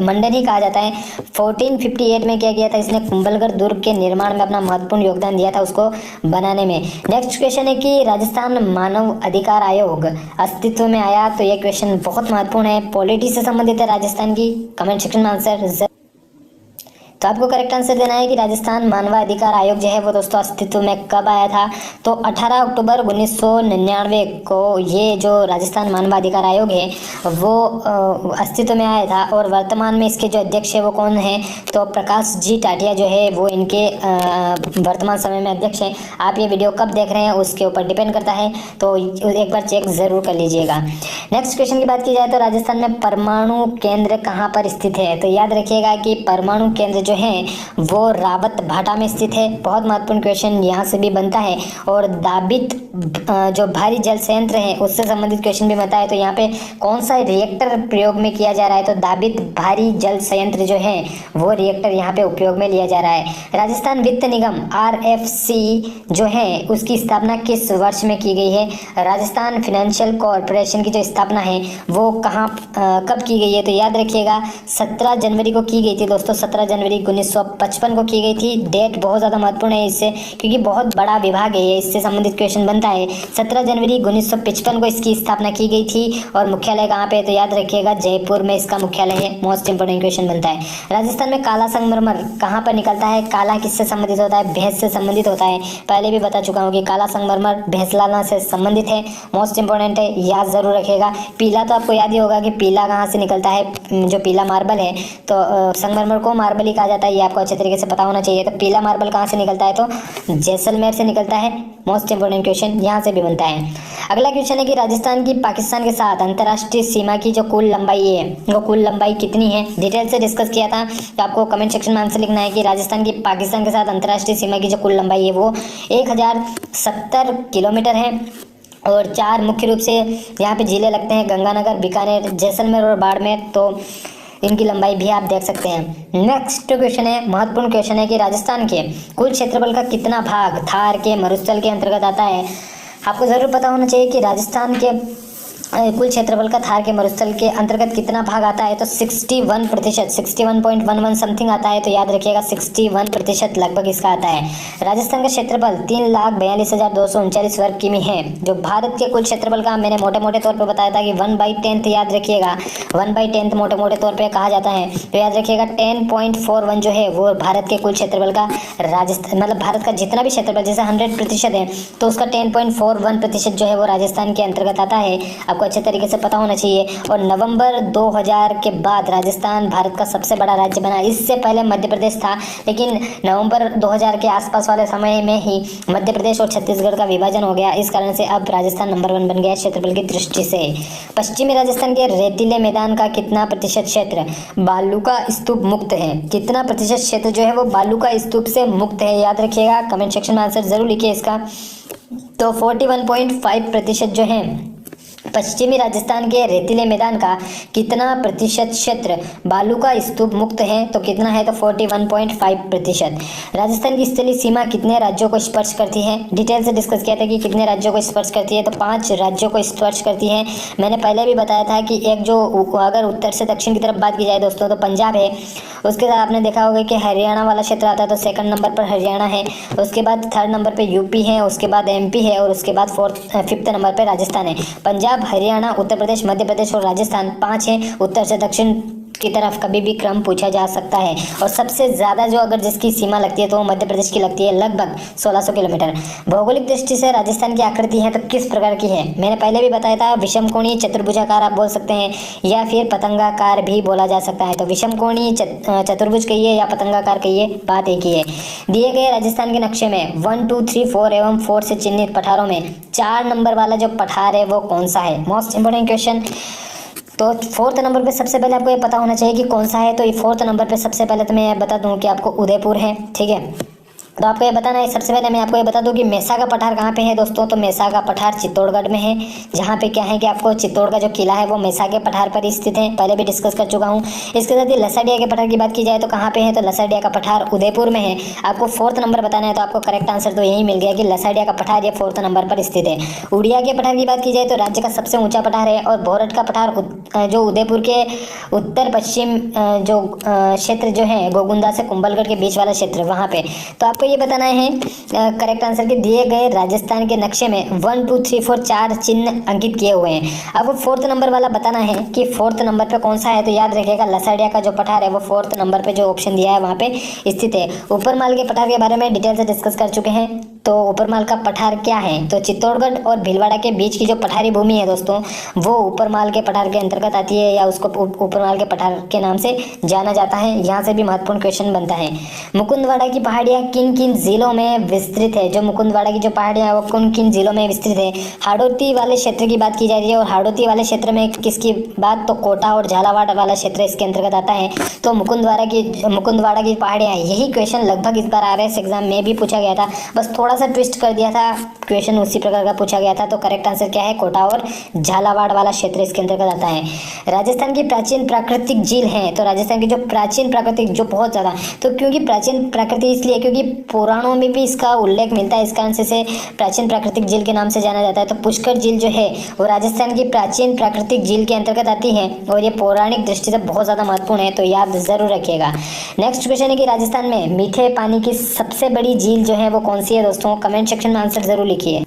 मंडन ही कहा जाता है। 1458 में क्या किया था इसने, कुंभलगढ़ दुर्ग के निर्माण में अपना महत्वपूर्ण योगदान दिया था उसको बनाने में। नेक्स्ट क्वेश्चन है कि राजस्थान मानव अधिकार आयोग अस्तित्व में आया, तो ये क्वेश्चन बहुत महत्वपूर्ण है, पॉलिटी से संबंधित है राजस्थान की। कमेंट सेक्शन में आंसर, तो आपको करेक्ट आंसर देना है कि राजस्थान मानवाधिकार आयोग जो है वो दोस्तों अस्तित्व में कब आया था, तो 18 अक्टूबर 1999 को ये जो राजस्थान मानवाधिकार आयोग है वो अस्तित्व में आया था। और वर्तमान में इसके जो अध्यक्ष है वो कौन है, तो प्रकाश जी टाटिया जो है वो इनके वर्तमान समय में अध्यक्ष हैं। आप ये वीडियो कब देख रहे हैं उसके ऊपर डिपेंड करता है, तो एक बार चेक ज़रूर कर लीजिएगा। नेक्स्ट क्वेश्चन की बात की जाए तो राजस्थान में परमाणु केंद्र कहाँ पर स्थित है, तो याद रखिएगा कि परमाणु केंद्र जो है वो रावत भाटा में स्थित है। बहुत महत्वपूर्ण क्वेश्चन यहाँ से भी बनता है। और दाबित जो भारी जल संयंत्र है उससे संबंधित क्वेश्चन भी बनता है, तो यहाँ पे कौन सा रिएक्टर प्रयोग में किया जा रहा है, तो दाबित भारी जल संयंत्र जो है वो रिएक्टर यहाँ पे उपयोग में लिया जा रहा है। राजस्थान वित्त निगम RFC जो है उसकी स्थापना किस वर्ष में की गई है, राजस्थान फाइनेंशियल कॉरपोरेशन की जो स्थापना है वो कहाँ कब की गई है, तो याद रखिएगा 17 जनवरी को की गई थी दोस्तों, 17 जनवरी 1955 को की गई थी। डेट बहुत ज़्यादा महत्वपूर्ण है इससे, क्योंकि बहुत बड़ा विभाग है, इससे संबंधित क्वेश्चन बनता है। 17 जनवरी 1955 को इसकी स्थापना की गई थी। और मुख्यालय कहाँ पे है, तो याद रखिएगा जयपुर में इसका मुख्यालय है। मोस्ट इंपोर्टेंट क्वेश्चन बनता है। राजस्थान में काला संगमरमर कहाँ पर निकलता है, काला किससे संबंधित होता है, भैंस से संबंधित होता है। पहले भी बता चुका हूँ कि काला संगमरमर भैंसलाना से संबंधित है। मोस्ट इंपोर्टेंट है, याद जरूर रखिएगा। पीला तो आपको याद ही होगा कि पीला कहाँ से निकलता है, जो पीला मार्बल है, तो संगमरमर को मार्बल ही कहा जाता है, ये आपको अच्छे तरीके से पता होना चाहिए। तो पीला मार्बल कहाँ से निकलता है, तो जैसलमेर से निकलता है। मोस्ट इंपोर्टेंट क्वेश्चन यहाँ से भी बनता है। अगला क्वेश्चन है कि राजस्थान की पाकिस्तान के साथ अंतर्राष्ट्रीय सीमा की जो कुल लंबाई है वो कुल लंबाई कितनी है, डिटेल से डिस्कस किया था। तो आपको कमेंट सेक्शन में आंसर लिखना है कि राजस्थान की पाकिस्तान के साथ अंतर्राष्ट्रीय सीमा की जो कुल लंबाई है वो 1070 किलोमीटर है। और 4 मुख्य रूप से यहाँ पे जिले लगते हैं, गंगानगर, बीकानेर, जैसलमेर और बाड़मेर। तो इनकी लंबाई भी आप देख सकते हैं। नेक्स्ट क्वेश्चन है, महत्वपूर्ण क्वेश्चन है कि राजस्थान के कुल क्षेत्रफल का कितना भाग थार के मरुस्थल के अंतर्गत आता है। आपको ज़रूर पता होना चाहिए कि राजस्थान के कुल क्षेत्रफल का थार के मरुस्थल के अंतर्गत कितना भाग आता है, तो 61%, 61.11 समथिंग आता है। तो याद रखिएगा 61% लगभग इसका आता है। राजस्थान का क्षेत्रफल 3,42,239 वर्ग किमी है, जो भारत के कुल क्षेत्रफल का मैंने मोटे मोटे तौर पे बताया था कि 1/10 याद रखिएगा, 1/10 मोटे मोटे तौर पे कहा जाता है। तो याद रखिएगा 10.41 जो है वो भारत के कुल क्षेत्रफल का, राजस्थान मतलब भारत का जितना भी क्षेत्रफल जैसे 100% है तो उसका 10.41% जो है वो राजस्थान के अंतर्गत आता है। आपको अच्छे तरीके से पता होना चाहिए। और नवंबर 2000 के बाद राजस्थान भारत का सबसे बड़ा राज्य बना। इससे पहले मध्य प्रदेश था, लेकिन नवंबर 2000 के आसपास वाले समय में ही मध्य प्रदेश और छत्तीसगढ़ का विभाजन हो गया। इस कारण से अब राजस्थान नंबर 1 बन गया क्षेत्रफल की दृष्टि से। पश्चिमी राजस्थान के रेतीले मैदान का कितना प्रतिशत क्षेत्र बालू का स्तूप मुक्त है, कितना प्रतिशत क्षेत्र जो है वो बालू का स्तूप से मुक्त है, याद रखिएगा। कमेंट सेक्शन में आंसर जरूर लिखिए इसका। तो 41.5% जो है पश्चिमी राजस्थान के रेतीले मैदान का कितना प्रतिशत क्षेत्र बालू का स्तूप मुक्त है, तो कितना है, तो 41.5%। राजस्थान की स्थलीय सीमा कितने राज्यों को स्पर्श करती है, डिटेल से डिस्कस किया था कि कितने राज्यों को स्पर्श करती है, तो 5 राज्यों को स्पर्श करती है। मैंने पहले भी बताया था कि एक जो अगर उत्तर से दक्षिण की तरफ बात की जाए दोस्तों तो पंजाब है, उसके बाद आपने देखा होगा कि हरियाणा वाला क्षेत्र आता है, तो 2nd नंबर पर हरियाणा है, उसके बाद 3rd नंबर पर यूपी है, उसके बाद MP है, और उसके बाद 5th नंबर पर राजस्थान है। पंजाब, हरियाणा, उत्तर प्रदेश, मध्य प्रदेश और राजस्थान 5 हैं। उत्तर से दक्षिण की तरफ कभी भी क्रम पूछा जा सकता है। और सबसे ज़्यादा जो अगर जिसकी सीमा लगती है तो वो मध्य प्रदेश की लगती है, लगभग 1600 किलोमीटर। भौगोलिक दृष्टि से राजस्थान की आकृति है तो किस प्रकार की है, मैंने पहले भी बताया था। विषमकोणीय, चतुर्भुजाकार आप बोल सकते हैं, या फिर पतंगाकार भी बोला जा सकता है। तो विषमकोणीय, चतुर्भुज कहिए या पतंगाकार कहिए, बात एक ही है। दिए गए राजस्थान के नक्शे में 1, 2, 3, 4 एवं 4 से चिन्हित पठारों में 4 नंबर वाला जो पठार है वो कौन सा है, मोस्ट इंपोर्टेंट क्वेश्चन। तो 4th नंबर पे सबसे पहले आपको ये पता होना चाहिए कि कौन सा है। तो ये 4th नंबर पे सबसे पहले तो मैं बता दूं कि आपको उदयपुर है, ठीक है। तो आपको ये बताना है। सबसे पहले मैं आपको ये बता दूं कि मेसा का पठार कहाँ पे है दोस्तों। तो मेसा का पठार चित्तौड़गढ़ में है, जहाँ पे क्या है कि आपको चित्तौड़ का जो किला है वो मेसा के पठार पर स्थित है, पहले भी डिस्कस कर चुका हूँ। इसके साथ ही लसाडिया के पठार की बात की जाए तो कहाँ पे है, तो लसाडिया का पठार उदयपुर में है। आपको 4th नंबर बताना है, तो आपको करेक्ट आंसर तो यही मिल गया कि लसाडिया का पठार ये 4th नंबर पर स्थित है। उड़िया के पठार की बात की जाए तो राज्य का सबसे ऊंचा पठार है, और बोरट का पठार जो उदयपुर के उत्तर पश्चिम जो क्षेत्र जो है गोगुंदा से कुंभलगढ़ के बीच वाला क्षेत्र वहाँ पे। तो आपको ये बताना है करेक्ट आंसर के दिए गए राजस्थान के नक्शे में 1 2 3 4 4 चिन्ह अंकित किए हुए हैं। आपको 4th नंबर वाला बताना है कि 4th नंबर पे कौन सा है। तो याद रखिएगा लसाडिया का जो पठार है वो 4th नंबर पे जो ऑप्शन दिया है वहाँ पे स्थित है। ऊपरमाल के पठार के बारे में डिटेल से डिस्कस कर चुके हैं। तो ऊपरमाल का पठार क्या है, तो चित्तौड़गढ़ और भीलवाड़ा के बीच की जो पठारी भूमि है दोस्तों वो ऊपरमाल के पठार के अंतर्गत आती है, या उसको ऊपरमाल के पठार के नाम से जाना जाता है। यहाँ से भी महत्वपूर्ण क्वेश्चन बनता है। मुकुंदवाड़ा की पहाड़ियाँ किन किन जिलों में विस्तृत है। जो मुकुंदवाड़ा की जो पहाड़ियाँ वो किन किन जिलों में विस्तृत है। हाड़ौती वाले क्षेत्र की बात की जा रही है, और हाड़ौती वाले क्षेत्र में किसकी बात, तो कोटा और झालावाड़ वाला क्षेत्र इसके अंतर्गत आता है। तो मुकुंदवाड़ा की पहाड़ियाँ, यही क्वेश्चन लगभग इस बार RS एग्जाम में भी पूछा गया था, बस थोड़ा सा ट्विस्ट कर दिया था, क्वेश्चन उसी प्रकार का पूछा गया था। तो करेक्ट आंसर क्या है, कोटा और झालावाड़ वाला क्षेत्र इसके अंतर्गत आता है। राजस्थान की प्राचीन प्राकृतिक झील है, तो राजस्थान की जो प्राचीन प्राकृतिक जो बहुत ज़्यादा, तो क्योंकि प्राचीन प्राकृतिक इसलिए क्योंकि पुराणों में भी इसका उल्लेख मिलता है, इस कारण से प्राचीन प्राकृतिक झील के नाम से जाना जाता है। तो पुष्कर झील जो है वो राजस्थान की प्राचीन प्राकृतिक झील के अंतर्गत आती है, और ये पौराणिक दृष्टि से बहुत ज़्यादा महत्वपूर्ण है, तो याद जरूर रखिएगा। नेक्स्ट क्वेश्चन है कि राजस्थान में मीठे पानी की सबसे बड़ी झील जो है वो कौन सी है दोस्तों। कमेंट सेक्शन में आंसर जरूर लिखिए।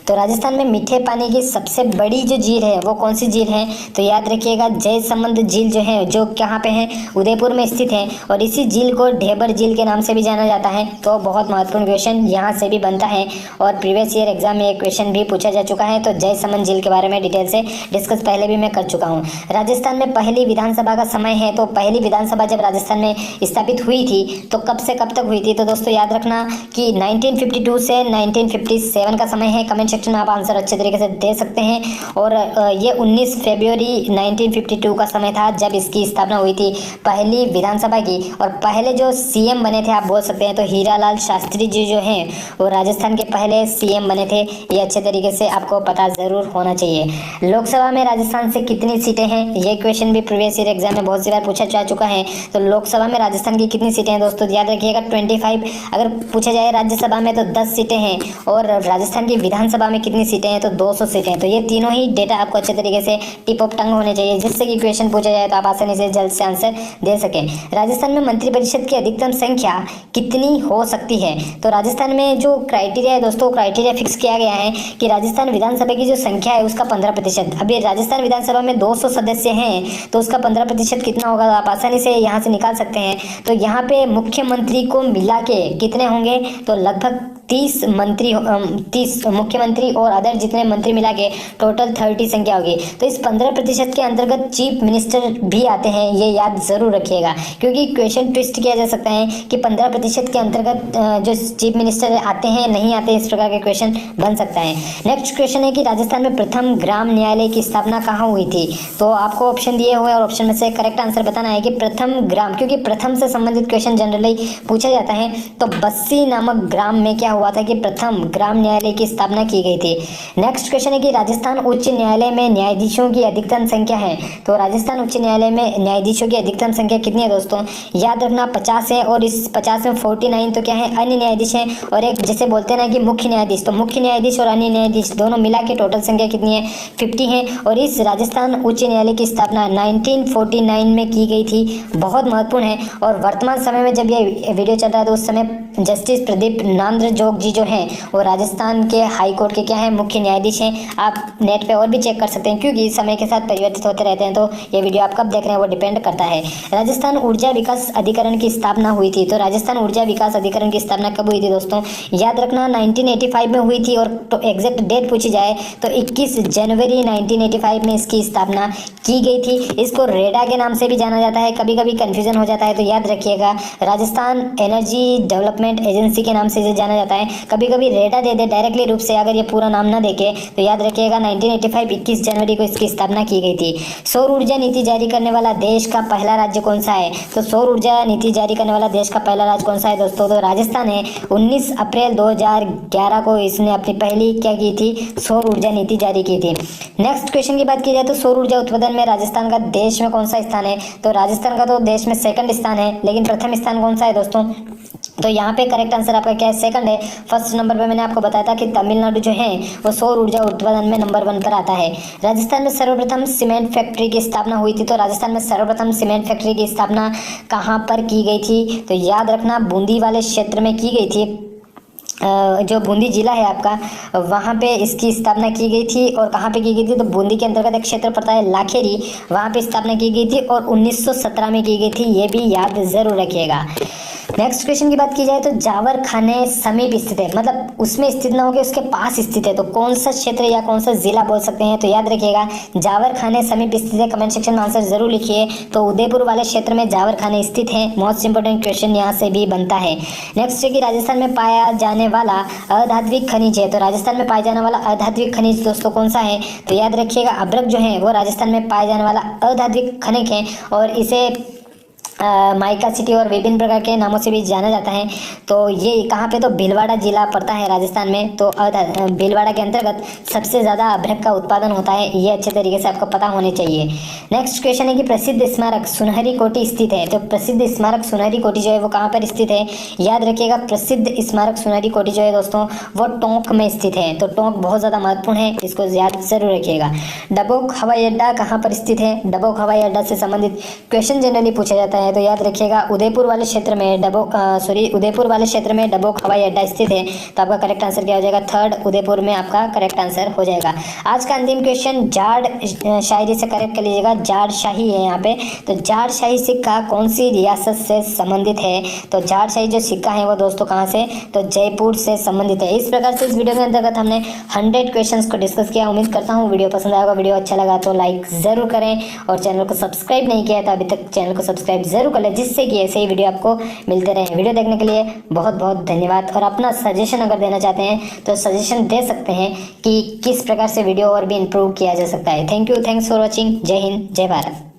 तो राजस्थान में मीठे पानी की सबसे बड़ी जो झील है वो कौन सी झील है, तो याद रखिएगा जयसमंद झील जो है, जो कहाँ पे है, उदयपुर में स्थित है, और इसी झील को ढेबर झील के नाम से भी जाना जाता है। तो बहुत महत्वपूर्ण क्वेश्चन यहाँ से भी बनता है, और प्रीवियस ईयर एग्जाम में एक क्वेश्चन भी पूछा जा चुका है। तो जयसमंद झील के बारे में डिटेल से डिस्कस पहले भी मैं कर चुका हूँ। राजस्थान में पहली विधानसभा का समय है, तो पहली विधानसभा जब राजस्थान में स्थापित हुई थी तो कब से कब तक हुई थी, तो दोस्तों याद रखना कि 1952 से 1957 का समय है। कमेंट सेक्शन में आप आंसर अच्छे तरीके से दे सकते हैं। और ये 19 फरवरी 1952 का समय था जब इसकी स्थापना हुई थी पहली विधानसभा की, और पहले जो CM बने थे आप बोल सकते हैं तो हीरालाल शास्त्री जी जो हैं वो राजस्थान के पहले CM बने थे। ये अच्छे तरीके से आपको पता ज़रूर होना चाहिए। लोकसभा में राजस्थान से कितनी सीटें हैं, ये क्वेश्चन भी प्रीवियस ईयर एग्जाम में बहुत सी बार पूछा जा चुका है। तो लोकसभा में राजस्थान की कितनी सीटें हैं दोस्तों, याद रखिएगा 25। अगर पूछा जाए राज्यसभा में तो 10 सीटें हैं, और राजस्थान की विधानसभा में कितनी सीटें हैं, तो 200 सीटें। तो ये तीनों ही डेटा आपको अच्छे तरीके से टिप ऑफ टंग होने चाहिए, जिससे कि क्वेश्चन पूछा जाए तो आप आसानी से जल्द से आंसर दे सकें। राजस्थान में मंत्रिपरिषद की अधिकतम संख्या कितनी हो सकती है, तो राजस्थान में जो क्राइटेरिया है दोस्तों, क्राइटेरिया फिक्स किया गया है कि राजस्थान विधानसभा की जो संख्या है उसका 15%। अभी राजस्थान विधानसभा में 200 सदस्य हैं, तो उसका 15% कितना होगा आप आसानी से यहाँ से निकाल सकते हैं। तो यहाँ पे मुख्यमंत्री को मिला के कितने होंगे, तो लगभग 30 मुख्यमंत्री और अदर जितने मंत्री मिला के टोटल 30 संख्या होगी। तो इस 15% के अंतर्गत चीफ मिनिस्टर भी आते हैं, ये याद जरूर रखिएगा, क्योंकि क्वेश्चन ट्विस्ट किया जा सकता है कि 15% के अंतर्गत जो चीफ मिनिस्टर आते हैं नहीं आते, इस प्रकार के क्वेश्चन बन सकता है। नेक्स्ट क्वेश्चन है कि राजस्थान में प्रथम ग्राम न्यायालय की स्थापना कहाँ हुई थी, तो आपको ऑप्शन दिए हुए और ऑप्शन में से करेक्ट आंसर बताना है कि प्रथम ग्राम, क्योंकि प्रथम से संबंधित क्वेश्चन जनरली पूछा जाता है। तो बस्सी नामक ग्राम में क्या हुआ था कि प्रथम ग्राम न्यायालय की स्थापना की गई थी। नेक्स्ट क्वेश्चन है कि राजस्थान उच्च न्यायालय में न्यायाधीशों की अधिकतम संख्या है, तो राजस्थान उच्च न्यायालय में न्यायाधीशों की अधिकतम संख्या कितनी है दोस्तों, याद रखना 50 है, और इस 50 में 49 तो क्या है अन्य न्यायाधीश हैं, और एक जैसे बोलते हैं ना कि मुख्य न्यायाधीश, तो मुख्य न्यायाधीश और अन्य न्यायाधीश दोनों मिला के टोटल संख्या कितनी है 50 है। और इस राजस्थान उच्च न्यायालय की स्थापना 1949 में की गई थी, बहुत महत्वपूर्ण है। और वर्तमान समय में जब ये वीडियो चल रहा है तो उस समय जस्टिस प्रदीप नांद्रजोग जी जो हैं वो राजस्थान के हाई कोर्ट के क्या हैं मुख्य न्यायाधीश हैं। आप नेट पे और भी चेक कर सकते हैं, क्योंकि समय के साथ परिवर्तित होते रहते हैं, तो ये वीडियो आप कब देख रहे हैं वो डिपेंड करता है। राजस्थान ऊर्जा विकास अधिकरण की स्थापना हुई थी, तो राजस्थान ऊर्जा विकास अधिकरण की स्थापना कब हुई थी दोस्तों, याद रखना 1985 में हुई थी, और तो एग्जैक्ट डेट पूछी जाए तो 21 जनवरी 1985 में इसकी स्थापना की गई थी। इसको रेडा के नाम से भी जाना जाता है, कभी कभी कन्फ्यूजन हो जाता है, तो याद रखिएगा राजस्थान एनर्जी डेवलपमेंट एजेंसी के नाम से जाना जाता जाता है। कभी कभी रेडा दे दे डायरेक्टली रूप से, अगर ये पूरा नाम ना देखे तो याद रखिएगा 1985 21 जनवरी को इसकी स्थापना की गई थी। सौर ऊर्जा नीति जारी करने वाला देश का पहला राज्य कौन सा है? तो सौर ऊर्जा नीति जारी करने वाला देश का पहला राज्य कौन सा है दोस्तों? तो राजस्थान है। 19 अप्रैल 2011 को इसने अपनी पहली क्या की थी? सौर ऊर्जा नीति जारी की थी। नेक्स्ट क्वेश्चन की बात की जाए तो सौर ऊर्जा उत्पादन में राजस्थान का देश में कौन सा स्थान है? तो राजस्थान का तो देश में सेकंड स्थान है, लेकिन प्रथम स्थान कौन सा है दोस्तों? तो यहाँ पे करेक्ट आंसर आपका क्या है? सेकंड है। फर्स्ट नंबर पे मैंने आपको बताया था कि तमिलनाडु जो है वो सौर ऊर्जा उत्पादन में नंबर 1 पर आता है। राजस्थान में सर्वप्रथम सीमेंट फैक्ट्री की स्थापना हुई थी। तो राजस्थान में सर्वप्रथम सीमेंट फैक्ट्री की स्थापना कहाँ पर की गई थी? तो याद रखना बूंदी वाले क्षेत्र में की गई थी। जो बूंदी जिला है आपका, वहाँ पे इसकी स्थापना की गई थी। और कहाँ पे की गई थी? तो बूंदी के अंतर्गत एक क्षेत्र पड़ता है लाखेरी, वहाँ पे स्थापना की गई थी और 1917 में की गई थी। ये भी याद जरूर रखिएगा। नेक्स्ट क्वेश्चन की बात की जाए तो जावर खाने समीप स्थित है, मतलब उसमें स्थित ना होकर उसके पास स्थित है, तो कौन सा क्षेत्र या कौन सा जिला बोल सकते हैं? तो याद रखिएगा जावर खाने समीप स्थित है। कमेंट सेक्शन में आंसर जरूर लिखिए। तो उदयपुर वाले क्षेत्र में जावर खाने स्थित है। मोस्ट इंपोर्टेंट क्वेश्चन यहाँ से भी बनता है। नेक्स्ट है कि राजस्थान में पाया जाने वाला अधात्विक खनिज है। तो राजस्थान में पाया जाने वाला अधात्विक खनिज दोस्तों कौन सा है? तो याद रखिएगा अभ्रक जो है वो राजस्थान में पाया जाने वाला अधात्विक खनिज है और इसे माइका सिटी और विभिन्न प्रकार के नामों से भी जाना जाता है। तो ये कहाँ पे? तो भीलवाड़ा जिला पड़ता है राजस्थान में। तो भीलवाड़ा के अंतर्गत सबसे ज़्यादा अभ्रक का उत्पादन होता है। ये अच्छे तरीके से आपको पता होने चाहिए। नेक्स्ट क्वेश्चन है कि प्रसिद्ध स्मारक सुनहरी कोटी स्थित है। तो प्रसिद्ध स्मारक सुनहरी कोटी जो है वो कहाँ पर स्थित है? याद रखिएगा प्रसिद्ध स्मारक सुनहरी कोटी जो है दोस्तों वो टोंक में स्थित है। तो टोंक बहुत ज़्यादा महत्वपूर्ण है, इसको याद जरूर रखिएगा। डबोक हवाई अड्डा कहाँ पर स्थित है? डबोक हवाई अड्डा से संबंधित क्वेश्चन जनरली पूछा जाता है। तो याद रखिएगा उदयपुर वाले क्षेत्र में उदयपुर वाले क्षेत्र में डबोक हवाई अड्डा स्थित है। तो आपका करेक्ट आंसर क्या हो जाएगा? थर्ड उदयपुर में आपका करेक्ट आंसर हो जाएगा। आज का अंतिम क्वेश्चन जाड़ शायरी से करेक्ट कर लीजिएगा। जाड़ शाही है यहाँ पे। तो जाड़ शाही सिक्का कौन सी रियासत से संबंधित है? तो जाड़ शाही जो सिक्का है वो दोस्तों कहाँ से? तो जयपुर से संबंधित है। इस प्रकार से इस वीडियो के अंतर्गत हमने 100 क्वेश्चंस को डिस्कस किया। उम्मीद करता हूँ वीडियो पसंद आएगा। वीडियो अच्छा लगा तो लाइक जरूर करें और चैनल को सब्सक्राइब नहीं किया तो अभी तक चैनल को सब्सक्राइब जरूर कर लें, जिससे कि ऐसे ही वीडियो आपको मिलते रहे। वीडियो देखने के लिए बहुत बहुत धन्यवाद। और अपना सजेशन अगर देना चाहते हैं तो सजेशन दे सकते हैं कि किस प्रकार से वीडियो और भी इंप्रूव किया जा सकता है। Thank you, thanks for watching. जय हिंद, जय भारत।